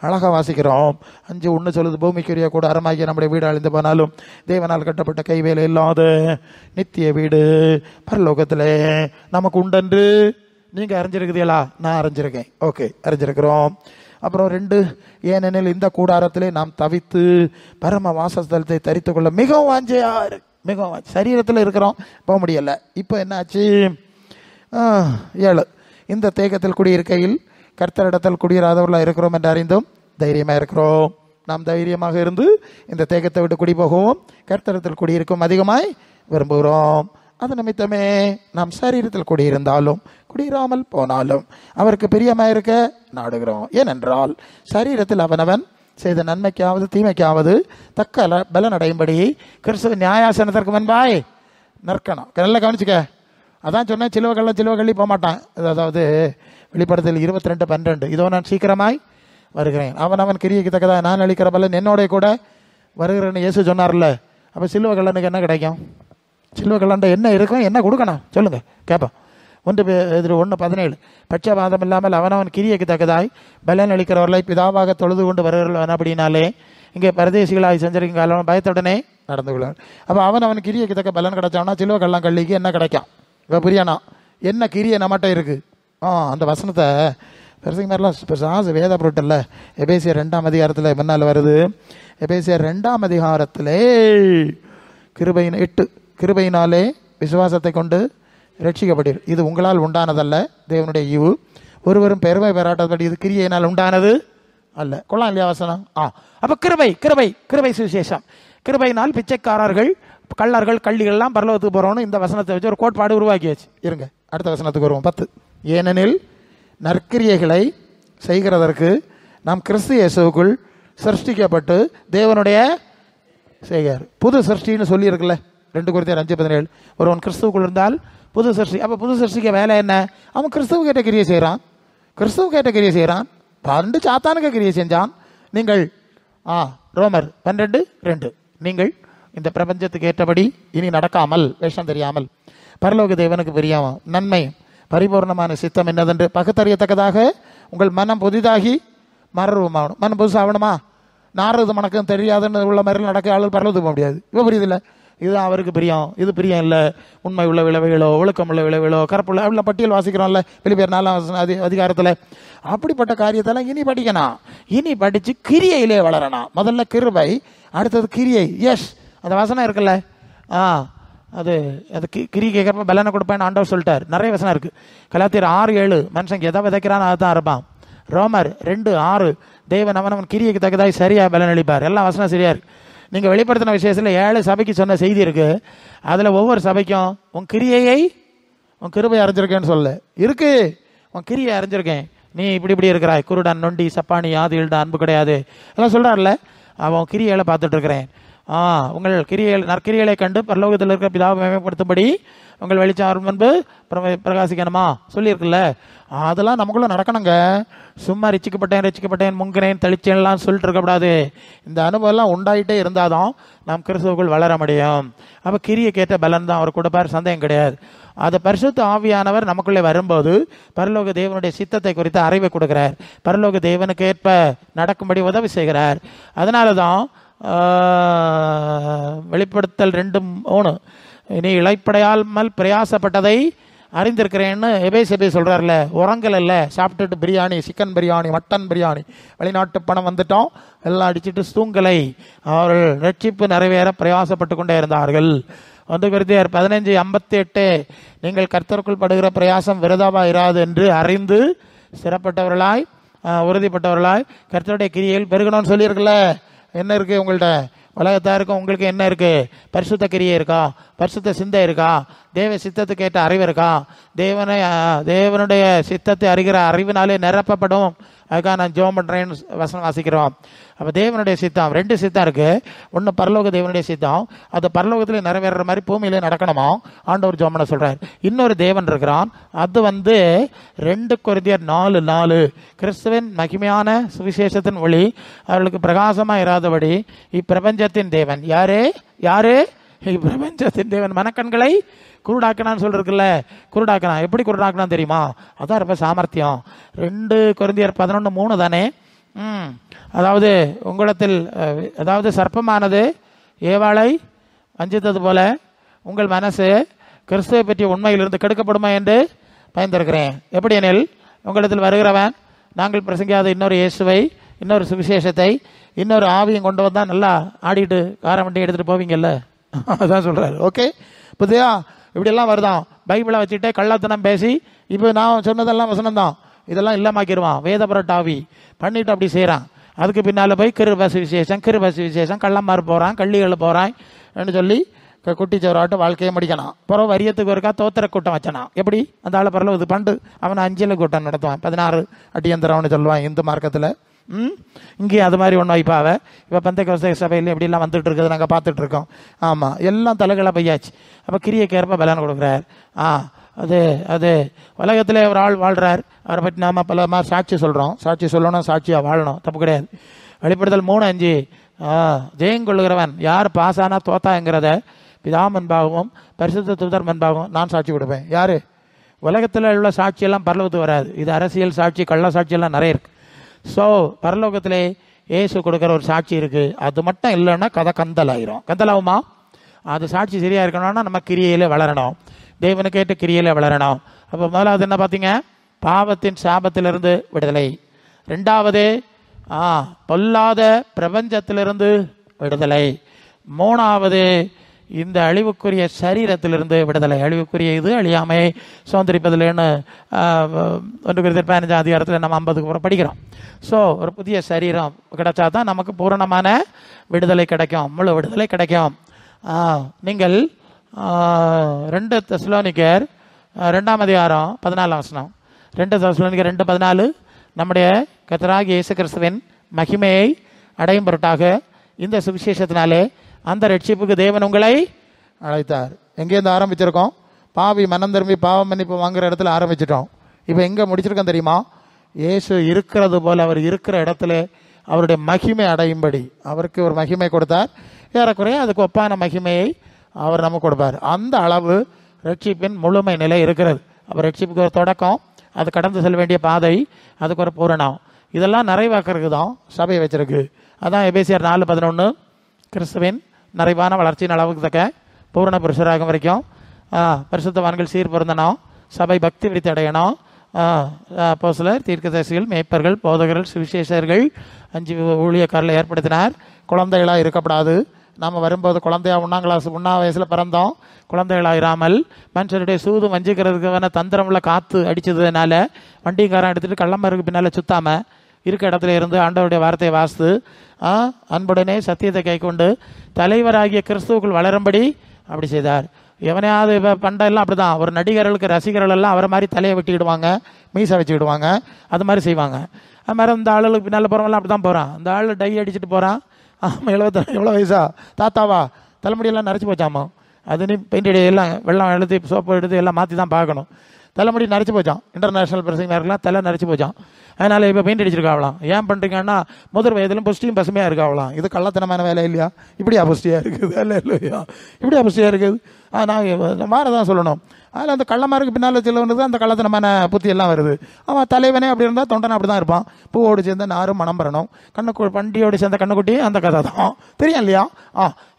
[SPEAKER 1] அழகாக வாசிக்கிறோம். 5:1 சொல்லுது, பூமிக்குரிய கூட அறமாகிய நம்முடைய வீடு அழிந்து போனாலும் தேவனால் கட்டப்பட்ட கைவேலை இல்லாத நித்திய வீடு பரலோகத்தில் நமக்கு உண்டென்று நீங்கள் அறிஞ்சிருக்குதீங்களா? நான் அறிஞ்சிருக்கேன். ஓகே, அறிஞ்சிருக்கிறோம். அப்புறம் 2, ஏனெனில் இந்த கூடாரத்திலே நாம் தவித்து பரம வாசஸ்தலத்தை தரித்து கொள்ள மிகவும் மிகவும் சரீரத்தில் இருக்கிறோம், போக முடியல. இப்போ என்னாச்சு? 7, இந்த தேகத்தில் குடியிருக்கையில் கர்த்தரிடத்தில் குடியிராதவர்களாக இருக்கிறோம் என்று அறிந்தும் தைரியமாக இருக்கிறோம். நாம் தைரியமாக இருந்து இந்த தேகத்தை விட்டு குடி போகவும் கர்த்தரிடத்தில் குடியிருக்கும் அதிகமாய் விரும்புகிறோம். அது நிமித்தமே நாம் சரீரத்தில் குடியிருந்தாலும் குடியிராமல் போனாலும் அவருக்கு பிரியமாக இருக்க நாடுகிறோம். ஏனென்றால் சரீரத்தில் அவனவன் செய்த நன்மைக்காவது தீமைக்காவது தக்க பலனடையும்படி கிறிஸ்துவ நியாயாசனத்திற்கு முன்பாய் நிற்கணும். நல்லா கவனிச்சுக்க. அதான் சொன்னேன், சிலுவகள்ளி போக மாட்டான். அதாவது வெளிப்படுத்தல் 22:12 இதோ நான் சீக்கிரமாய் வருகிறேன், அவன் கிரியைக்கு தக்கதா நான் அளிக்கிற பலன் என்னோட கூட வருகிறேன்னு இயேசு சொன்னார்ல. அப்போ சிலுவகள்ளனுக்கு என்ன கிடைக்கும்? சிலுவகள்ளன்ட்ட என்ன இருக்கும், என்ன கொடுக்கணும் சொல்லுங்க கேட்போம். 1:17 பட்சபாதம் இல்லாமல் அவனவன் கிரியைக்கு தக்கதாய் பலன் அளிக்கிறவர்களை பிதாவாக தொழுது கொண்டு வருகிறவன். அப்படின்னாலே இங்கே பரதேசிகளாய் செஞ்சிருக்கீங்க காலம் பயத்துடனே நடந்து கொள்வார். அப்போ அவன் கிரியைக்கு தக்க பலன் கிடைச்சான்னா சிலுவகள்ளம் கள்ளிக்கு என்ன கிடைக்கும்? இப்போ புரியானா என்ன கிரியை நம்மகிட்ட இருக்குது? அந்த வசனத்தை பெருசுக்கு மாதிரிலாம் வேத பொருட்டல்ல. எபேசியர் 2ஆம் அதிகாரத்தில் முன்னால் வருது. எபேசியர் 2ஆம் அதிகாரத்திலே கிருபையின் 8 கிருபையினாலே விசுவாசத்தை கொண்டு ரட்சிக்கப்பட்டீர், இது உங்களால் உண்டானதல்ல, தேவனுடைய ஈவு, ஒருவரும் பெருமை பெறாட்டபடி இது கிரியையினால் உண்டானது அல்ல. கொள்ளலாம் இல்லையா வசனம்? அப்போ கிருபை சுவிசேஷம். கிருபையினால் பிச்சைக்காரர்கள் கள்ளர்கள் கள்ளிகள்லாம் பரலோகத்துக்கு போகிறோன்னு இந்த வசனத்தை வச்சு ஒரு கோட்பாடு உருவாக்கியாச்சு. இருங்க, அடுத்த வசனத்துக்கு வருவோம். 10, ஏனெனில் நற்கிரியைகளை செய்கிறதற்கு நாம் கிறிஸ்து இயேசுவுக்குள் சிருஷ்டிக்கப்பட்டு தேவனுடைய செய்கிறார். புது சிருஷ்டின்னு சொல்லி இருக்குல்ல 2 கொரிந்தியர் 5:17. ஒருவன் கிறிஸ்துவுக்குள் இருந்தால் புது சிருஷ்டி. அப்போ புது சிருஷ்டிக்க வேலை என்ன? அவன் கிறிஸ்துவுக்கு ஏற்ற கிரியை செய்கிறான். பண்டு சாத்தானுக்கு கிரியை செஞ்சான். நீங்கள் ரோமர் 12:2. நீங்கள் இந்த பிரபஞ்சத்துக்கு ஏற்றபடி இனி நடக்காமல், வேஷம் தெரியாமல், பரலோக தேவனுக்கு பிரியாம நன்மை பரிபூர்ணமான சித்தம் என்னதென்று பகுத்தறியத்தக்கதாக உங்கள் மனம் புதிதாகி மறுரூபமாகணும். மனம் புதுசாகணுமா? நாரது மணக்கம் தெரியாதுன்னு உள்ள மாதிரி நடக்க ஆளு பரலோகத்துக்கு போக முடியாது. இப்போ புரியுதில்லை? இதுதான் அவருக்கு பிரியம், இது பிரியம் இல்லை. உண்மை உள்ள விளைவுகளோ, ஒழுக்கம் உள்ள விளைவுகளோ, கருப்புள்ள அவ்வளோ பட்டியல் வாசிக்கிறோம்ல பிலிப்பியர் 4 அதிகாரத்தில். அப்படிப்பட்ட காரியத்தெல்லாம் இனி படிக்கணும். இனி படித்து கிரியையிலே வளரணும். முதல்ல கிருபை, அடுத்தது கிரியை. எஸ், அந்த வசனம் இருக்குல்ல, அது கிரி கேட்குறப்ப பலனை கொடுப்பேன்னு ஆண்டவர் சொல்லிட்டார். நிறைய வசனம் இருக்குது. கலாத்தியர் 6:7 மனுஷங்க எதை விதைக்கிறான்னு அதுதான் இருப்பான். ரோமர் 2:6 தேவன் அவனவன் கிரியைக்கு தக்கதாய் சரியாக பலன் அளிப்பார். எல்லாம் வசனம் சரியா இருக்கு. நீங்கள் வெளிப்படுத்தின விஷயத்தில் 7 சபைக்கு சொன்ன செய்தி இருக்கு. அதில் ஒவ்வொரு சபைக்கும் உன் கிரியையை, உன் கிருபை அறிஞ்சிருக்கேன்னு சொல்ல இருக்கு. உன் கிரியை அறிஞ்சிருக்கேன், நீ இப்படி இருக்கிறாய், குருடன், நொண்டி, சப்பானி, ஆதில்டா, அன்பு கிடையாது எல்லாம் சொல்கிறார்ல. அவன் கிரியைகளை பார்த்துட்டு இருக்கிறேன். உங்கள் நற்கிரியலை கண்டு பரலோகத்தில் இருக்கிற பிதாவை மேம்படுத்தும்படி உங்கள் வெளிச்சம் முன்பு பிரகாசிக்கணுமா சொல்லியிருக்குல்ல. அதெல்லாம் நமக்குள்ள நடக்கணுங்க. சும்மா ரசிக்கப்பட்டேன் முங்கினேன் தெளிச்சேன்லாம் சொல்லிட்டு இருக்கக்கூடாது. இந்த அனுபவம்லாம் உண்டாயிட்டே இருந்தாதான் நாம் கிறிஸ்துவுக்குள் வளர முடியும். அப்போ கிரியை கேட்ட பலன் தான் அவர் கொடுப்பார், சந்தேகம் கிடையாது. அது பரிசுத்த ஆவியானவர் நமக்குள்ளே வரும்போது பரலோக தேவனுடைய சித்தத்தை குறித்து அறிவை கொடுக்கிறார். பரலோக தேவனுக்கு ஏற்ப நடக்கும்படி உதவி செய்கிறார். அதனால தான் வெளிப்படுத்தல் 2:3 இனி இழைப்படையாமல் பிரயாசப்பட்டதை அறிந்திருக்கிறேன்னு எபேசியபே சொல்கிறார்ல. உரங்கள் இல்லை, சாப்பிட்டுட்டு பிரியாணி, சிக்கன் பிரியாணி, மட்டன் பிரியாணி, வெளிநாட்டு பணம் வந்துட்டோம், எல்லாம் அடிச்சுட்டு தூங்கலை. அவர்கள் ரட்சிப்பு நிறைவேற பிரயாசப்பட்டு கொண்டே இருந்தார்கள். 1 கொரிந்தியர் 15:58 நீங்கள் கர்த்தருக்குள் படுகிற பிரயாசம் விரதாவாக இராது என்று அறிந்து சிறப்பட்டவர்களாய் உறுதிப்பட்டவர்களாய் கர்த்தருடைய கிரியையில் பெருகணும்னு சொல்லியிருக்குல்ல. என்ன இருக்குது உங்கள்கிட்ட? உலகத்தாருக்கும் உங்களுக்கு என்ன இருக்குது? பரிசுத்த கிரியை இருக்கா? பரிசுத்த சிந்தை இருக்கா? தேவ சித்தத்துக்கு ஏற்ற அறிவு இருக்கா? தேவனுடைய சித்தத்தை அறிகிற அறிவினாலே நிரப்பப்படும். அதுக்காக நான் ஜெபம் பண்ணுறேன்னு வசனம் வாசிக்கிறோம். அப்போ தேவனுடைய சித்தம் 2 சித்தம் இருக்குது. ஒன்று பரலோக தேவனுடைய சித்தம், அது பரலோகத்தில் நிறைவேற மாதிரி பூமியிலே நடக்கணுமா ஆண்டவர் ஜெபம் பண்ண சொல்கிறார். இன்னொரு தேவன் இருக்கிறான், அது 2 கொரிந்தியர் 4:4 கிறிஸ்துவின் மகிமையான சுவிசேஷத்தின் ஒளி அவர்களுக்கு பிரகாசமாக இராதபடி இப்பிரபஞ்சத்தின் தேவன் யாரு? இப்பிரபஞ்சத்தின் தேவன் மனக்கண்களை குருடாக்கணான்னு சொல்லிருக்குல்ல. குருடாக்கணா எப்படி குருடாக்கணான்னு தெரியுமா? அதான் ரொம்ப சாமர்த்தியம். 2 கொரிந்தியர் 11:3 தானே. அதாவது உங்களிடத்தில், அதாவது சர்ப்பமானது ஏவாளை வஞ்சித்தது போல உங்கள் மனசு கிறிஸ்துவை பற்றிய உண்மையிலிருந்து கெடுக்கப்படுமா என்று பயந்திருக்கிறேன். எப்படி எனில் உங்களிடத்தில் வருகிறவன் நாங்கள் பிரசங்கியாத இன்னொரு இயேசுவை, இன்னொரு சுவிசேஷத்தை, இன்னொரு ஆவியும் கொண்டு வந்தால் நல்லா ஆடிட்டு காரம் வண்டி எடுத்துகிட்டு போவீங்கல்ல, அதான் சொல்கிறார். ஓகே, புதியா இப்படியெல்லாம் வருதான். பைபிளை வச்சுட்டே கள்ளத்தனம் பேசி இப்போ நான் சொன்னதெல்லாம் வசனம்தான், இதெல்லாம் இல்லாமாக்கிடுவான். வேதபுரட்டாவி பண்ணிட்டு அப்படி செய்கிறான். அதுக்கு பின்னால் போய் கிருபை விசேஷம் கள்ளமாறு போகிறான், கள்ளிகள் போகிறான் சொல்லி குட்டிச்சவராட்டு வாழ்க்கையை முடிக்கணும். பிறகு வரியத்துக்கு ஒருக்கா தோத்திர கூட்டம் வச்சனான். எப்படி அந்த ஆளை பரவாயில்ல இது பண்டு அவனை 5 கூட்டம் நடத்துவான். 16 அடியந்திரம்னு சொல்லுவான் இந்து மார்க்கத்தில். இங்கே அது மாதிரி ஒன்று வைப்பாவ. இப்போ பெந்தெக்கோஸ்தே சபையில் எப்படிலாம் வந்துட்டு இருக்குது நாங்கள் பார்த்துட்டு இருக்கோம். ஆமாம், எல்லாம் தலைகளை பையாச்சு. அப்போ கிரியைக்கேற்ப பலன் கொடுக்குறார். அது உலகத்தில் ஒரு ஆள் வாழ்கிறார், அவரை பற்றி நாம் பல மாதிரி சாட்சி சொல்கிறோம். சாட்சி சொல்லணும், சாட்சியாக வாழணும், தப்பு கிடையாது. வெளிப்படுத்தல் 3:5 ஜெயங்கொள்ளுகிறவன் யார் பாஸானா தோத்தாங்கிறத பிதா முன்பாகவும் பரிசுத்த தூதர் முன்பாகவும் நான் சாட்சி கொடுப்பேன். யார்? உலகத்தில் உள்ள சாட்சியெல்லாம் பரலோகத்துக்கு வராது. இது அரசியல் சாட்சி, கள்ள சாட்சியெல்லாம் நிறைய இருக்குது. ஸோ பரலோகத்திலே இயேசு கொடுக்குற ஒரு சாட்சி இருக்குது. அது மட்டும் இல்லைன்னா கதை கந்தலாயிரும். கந்தலாகுமா? அது சாட்சி சரியாக இருக்கணும்னா நம்ம கிரியையில் வளரணும், தேவனுக்கு ஏற்ற கிரியையில் வளரணும். அப்போ முதலாவது என்ன பார்த்தீங்க? பாவத்தின் சாபத்திலிருந்து விடுதலை. 2வது பொல்லாத பிரபஞ்சத்திலிருந்து விடுதலை. 3வது இந்த அழிவுக்குரிய சரீரத்திலிருந்து விடுதலை. அழிவுக்குரிய இது அழியாமை சுதந்திரிப்பதில்லைன்னு 1 கொரிந்தியர் 15 அதிகாரத்தில் நம்ம 50 படிக்கிறோம். ஸோ ஒரு புதிய சரீரம் கிடைச்சா தான் நமக்கு பூரணமான விடுதலை கிடைக்கும், முழு விடுதலை கிடைக்கும். நீங்கள் 2 தெசலோனிக்கர் 2ஆம் அதிகாரம் 14ஆம் வசனம், 2 தெசலோனிக்கர் 2:14 நம்முடைய கர்த்தராகிய இயேசு கிறிஸ்துவின் மகிமையை அடையும் பொருட்டாக இந்த சுவிசேஷத்தினாலே அந்த ரட்சிப்புக்கு தேவன் உங்களை அழைத்தார். எங்கேருந்து ஆரம்பிச்சிருக்கோம்? பாவி மனம் திரும்பி பாவம் மன்னிப்பு வாங்குற இடத்துல ஆரம்பிச்சிட்டோம். இப்போ எங்கே முடிச்சிருக்கோம் தெரியுமா? இயேசு இருக்கிறது போல் அவர் இருக்கிற இடத்துல அவருடைய மகிமை அடையும்படி அவருக்கு ஒரு மகிமை கொடுத்தார். ஏறக்குறைய அதுக்கு ஒப்பான மகிமையை அவர் நமக்கு கொடுப்பார். அந்த அளவு ரட்சிப்பின் முழுமை நிலை இருக்கிறது. அப்போ ரட்சிப்புக்கு ஒரு தொடக்கம், அது கடந்து செல்ல வேண்டிய பாதை, அதுக்கு ஒரு பூரணம், இதெல்லாம் நிறைவாக்குறதுக்கு தான் சபையை வச்சிருக்கு. அதான் எபேசியர் 4:11 கிறிஸ்துவின் நிறைவான வளர்ச்சியின் அளவுக்கு தக்க பூரண புருஷராகும் வரைக்கும் பரிசுத்தவான்கள் சீர் பொருந்தணும், சபை பக்தி விருத்தி அடையணும், அப்போஸ்தலர், தீர்க்கதரிசிகள், மேய்ப்பர்கள், போதகர்கள், சுவிசேஷர்கள் 5 ஊழியக்காரர்களை ஏற்படுத்தினார். குழந்தைகளாக இருக்கப்படாது. நாம் வரும்போது குழந்தையா 1ஆம் வயசில் பிறந்தோம். குழந்தைகளாயிராமல் மனுஷருடைய சூது வஞ்சிக்கிறதுக்கான தந்திரம் உள்ள காற்று அடித்ததுனால வண்டிக்காரன் எடுத்துகிட்டு கள்ளமருக்கு பின்னால் சுத்தாமல் இருக்க இடத்துல இருந்து ஆண்டவருடைய வார்த்தையை வாசித்து அன்புடனே சத்தியத்தை கை கொண்டு தலைவராகிய கிறிஸ்துவுக்குள் வளரும்படி அப்படி செய்தார். எவனையாவது இப்போ பண்டெல்லாம் அப்படி தான். ஒரு நடிகர்களுக்கு ரசிகர்கள் எல்லாம் அவரை மாதிரி தலையை வெட்டிக்கிடுவாங்க, மீசை வச்சுக்கிடுவாங்க, அது மாதிரி செய்வாங்க. அது மாதிரி இந்த ஆளுகளுக்கு பின்னால் போகிறவங்களாம் அப்படி தான் போகிறான். அந்த ஆள் டை அடிச்சுட்டு போகிறான். ஆமாம், எவ்வளோ வயசா தாத்தாவா, தலைமுடியெல்லாம் நரைச்சி போச்சாமா, அது நீ பெயிண்ட் அடி எல்லாம் வெள்ளம் எழுதி சோப்பு எடுத்து எல்லாம் மாற்றி தான் பார்க்கணும். தலைமுடி நரைச்சி போச்சான். இன்டர்நேஷ்னல் பிரசிங்கர்லாம் தலை நரைச்சி போச்சான். அதனால் இப்போ பெயிண்ட் அடிச்சிருக்காவலாம். ஏன் பண்ணுறீங்கன்னா முதல் வயதிலும் புஷ்டியும் பசுமையாக இருக்காவலாம். இது கள்ளத்தனமான வேலை இல்லையா? இப்படியா புஷ்டியாக இருக்குது? இல்லை இல்லையா? இப்படியா புஷ்டியாக இருக்குது? நான் மாற தான் சொல்லணும். அதில் அந்த கள்ளமாருக்கு பின்னால் சிலவனுக்கு அந்த கள்ளத்தனமான புத்தி எல்லாம் வருது. அவன் தலைவனே அப்படி இருந்தால் தொண்டனை அப்படி தான் இருப்பான். பூவோடு சேர்ந்த நாரும் மனம் பெறணும், வண்டியோடு சேர்ந்த கண்ணுக்குட்டி அந்த கதை தான் தெரியும் இல்லையா?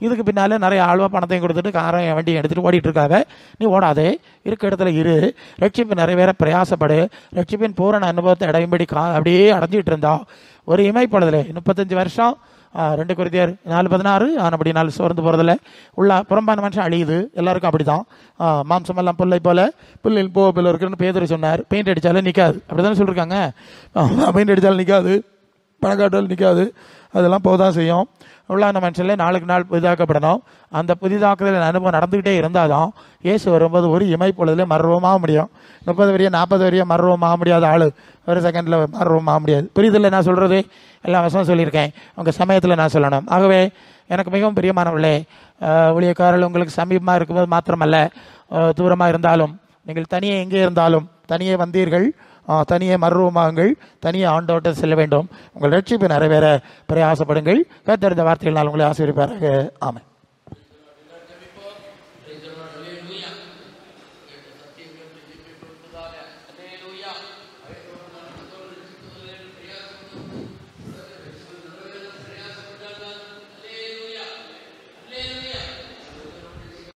[SPEAKER 1] இதுக்கு பின்னால் நிறைய ஆழ்வா பணத்தையும் கொடுத்துட்டு காரம் வண்டியை எடுத்துகிட்டு ஓடிட்டு இருக்காங்க. நீ ஓடாதே, இருக்க இடத்துல இரு, ரட்சிப்பு நிறைவேற பிரயாசப்படு, ரட்சிப்பின் பூரண அனுபவத்தை அடையும்படி அப்படியே அடைஞ்சிட்டு இருந்தா ஒரு இமைப்பொழுதுல 35 வருஷம் 2 கொரிந்தியர் 4:16 ஆனபடி நாள் சோர்ந்து போகிறதில்ல. உள்ள புறம்பான மனுஷன் அழியுது, எல்லாருக்கும் அப்படி தான். மாம்சமெல்லாம் புல்லை போல புல்லில் போல இருக்குன்னு பேதுரு சொன்னார். பெயிண்ட் அடித்தாலும் நிற்காது, அப்படி தானே சொல்லியிருக்காங்க. பெயிண்ட் அடித்தாலும் நிற்காது, பணக்காட்டாலும் நிற்காது, அதெல்லாம் போதான் செய்யும். உள்ளான மனுஷன்ல நாளுக்கு நாள் புதிதாக்கப்படணும். அந்த புதிதாக்குதல் அனுபவம் நடந்துக்கிட்டே இருந்தால் தான் இயேசு வரும்போது ஒரு இமைப்பொழுதுல மர்வமாக முடியும். 30 வரையும் 40 வரையும் மர்வமாக முடியாத ஆள் ஒரு செகண்டில் மர்வமாக முடியாது. புரியுதில்லை நான் சொல்கிறது? எல்லா வசமும் சொல்லியிருக்கேன், உங்கள் சமயத்தில் நான் சொல்லணும். ஆகவே எனக்கு மிகவும் பிரியமானவர்களே, ஊழியக்காரர்கள் உங்களுக்கு சமீபமாக இருக்கும்போது மாத்திரமல்ல, தூரமாக இருந்தாலும், நீங்கள் தனியே எங்கே இருந்தாலும் தனியே வந்தீர்கள், தனியே மர்வமாகுங்கள், தனியே ஆண்டோட்ட செல்ல வேண்டும். உங்கள் ரட்சிப்பு நிறைவேற பிரயாசப்படுங்கள். கர்த்தர் வார்த்தைகளால் உங்களை ஆசீர்வதிப்பாராக. ஆமென்.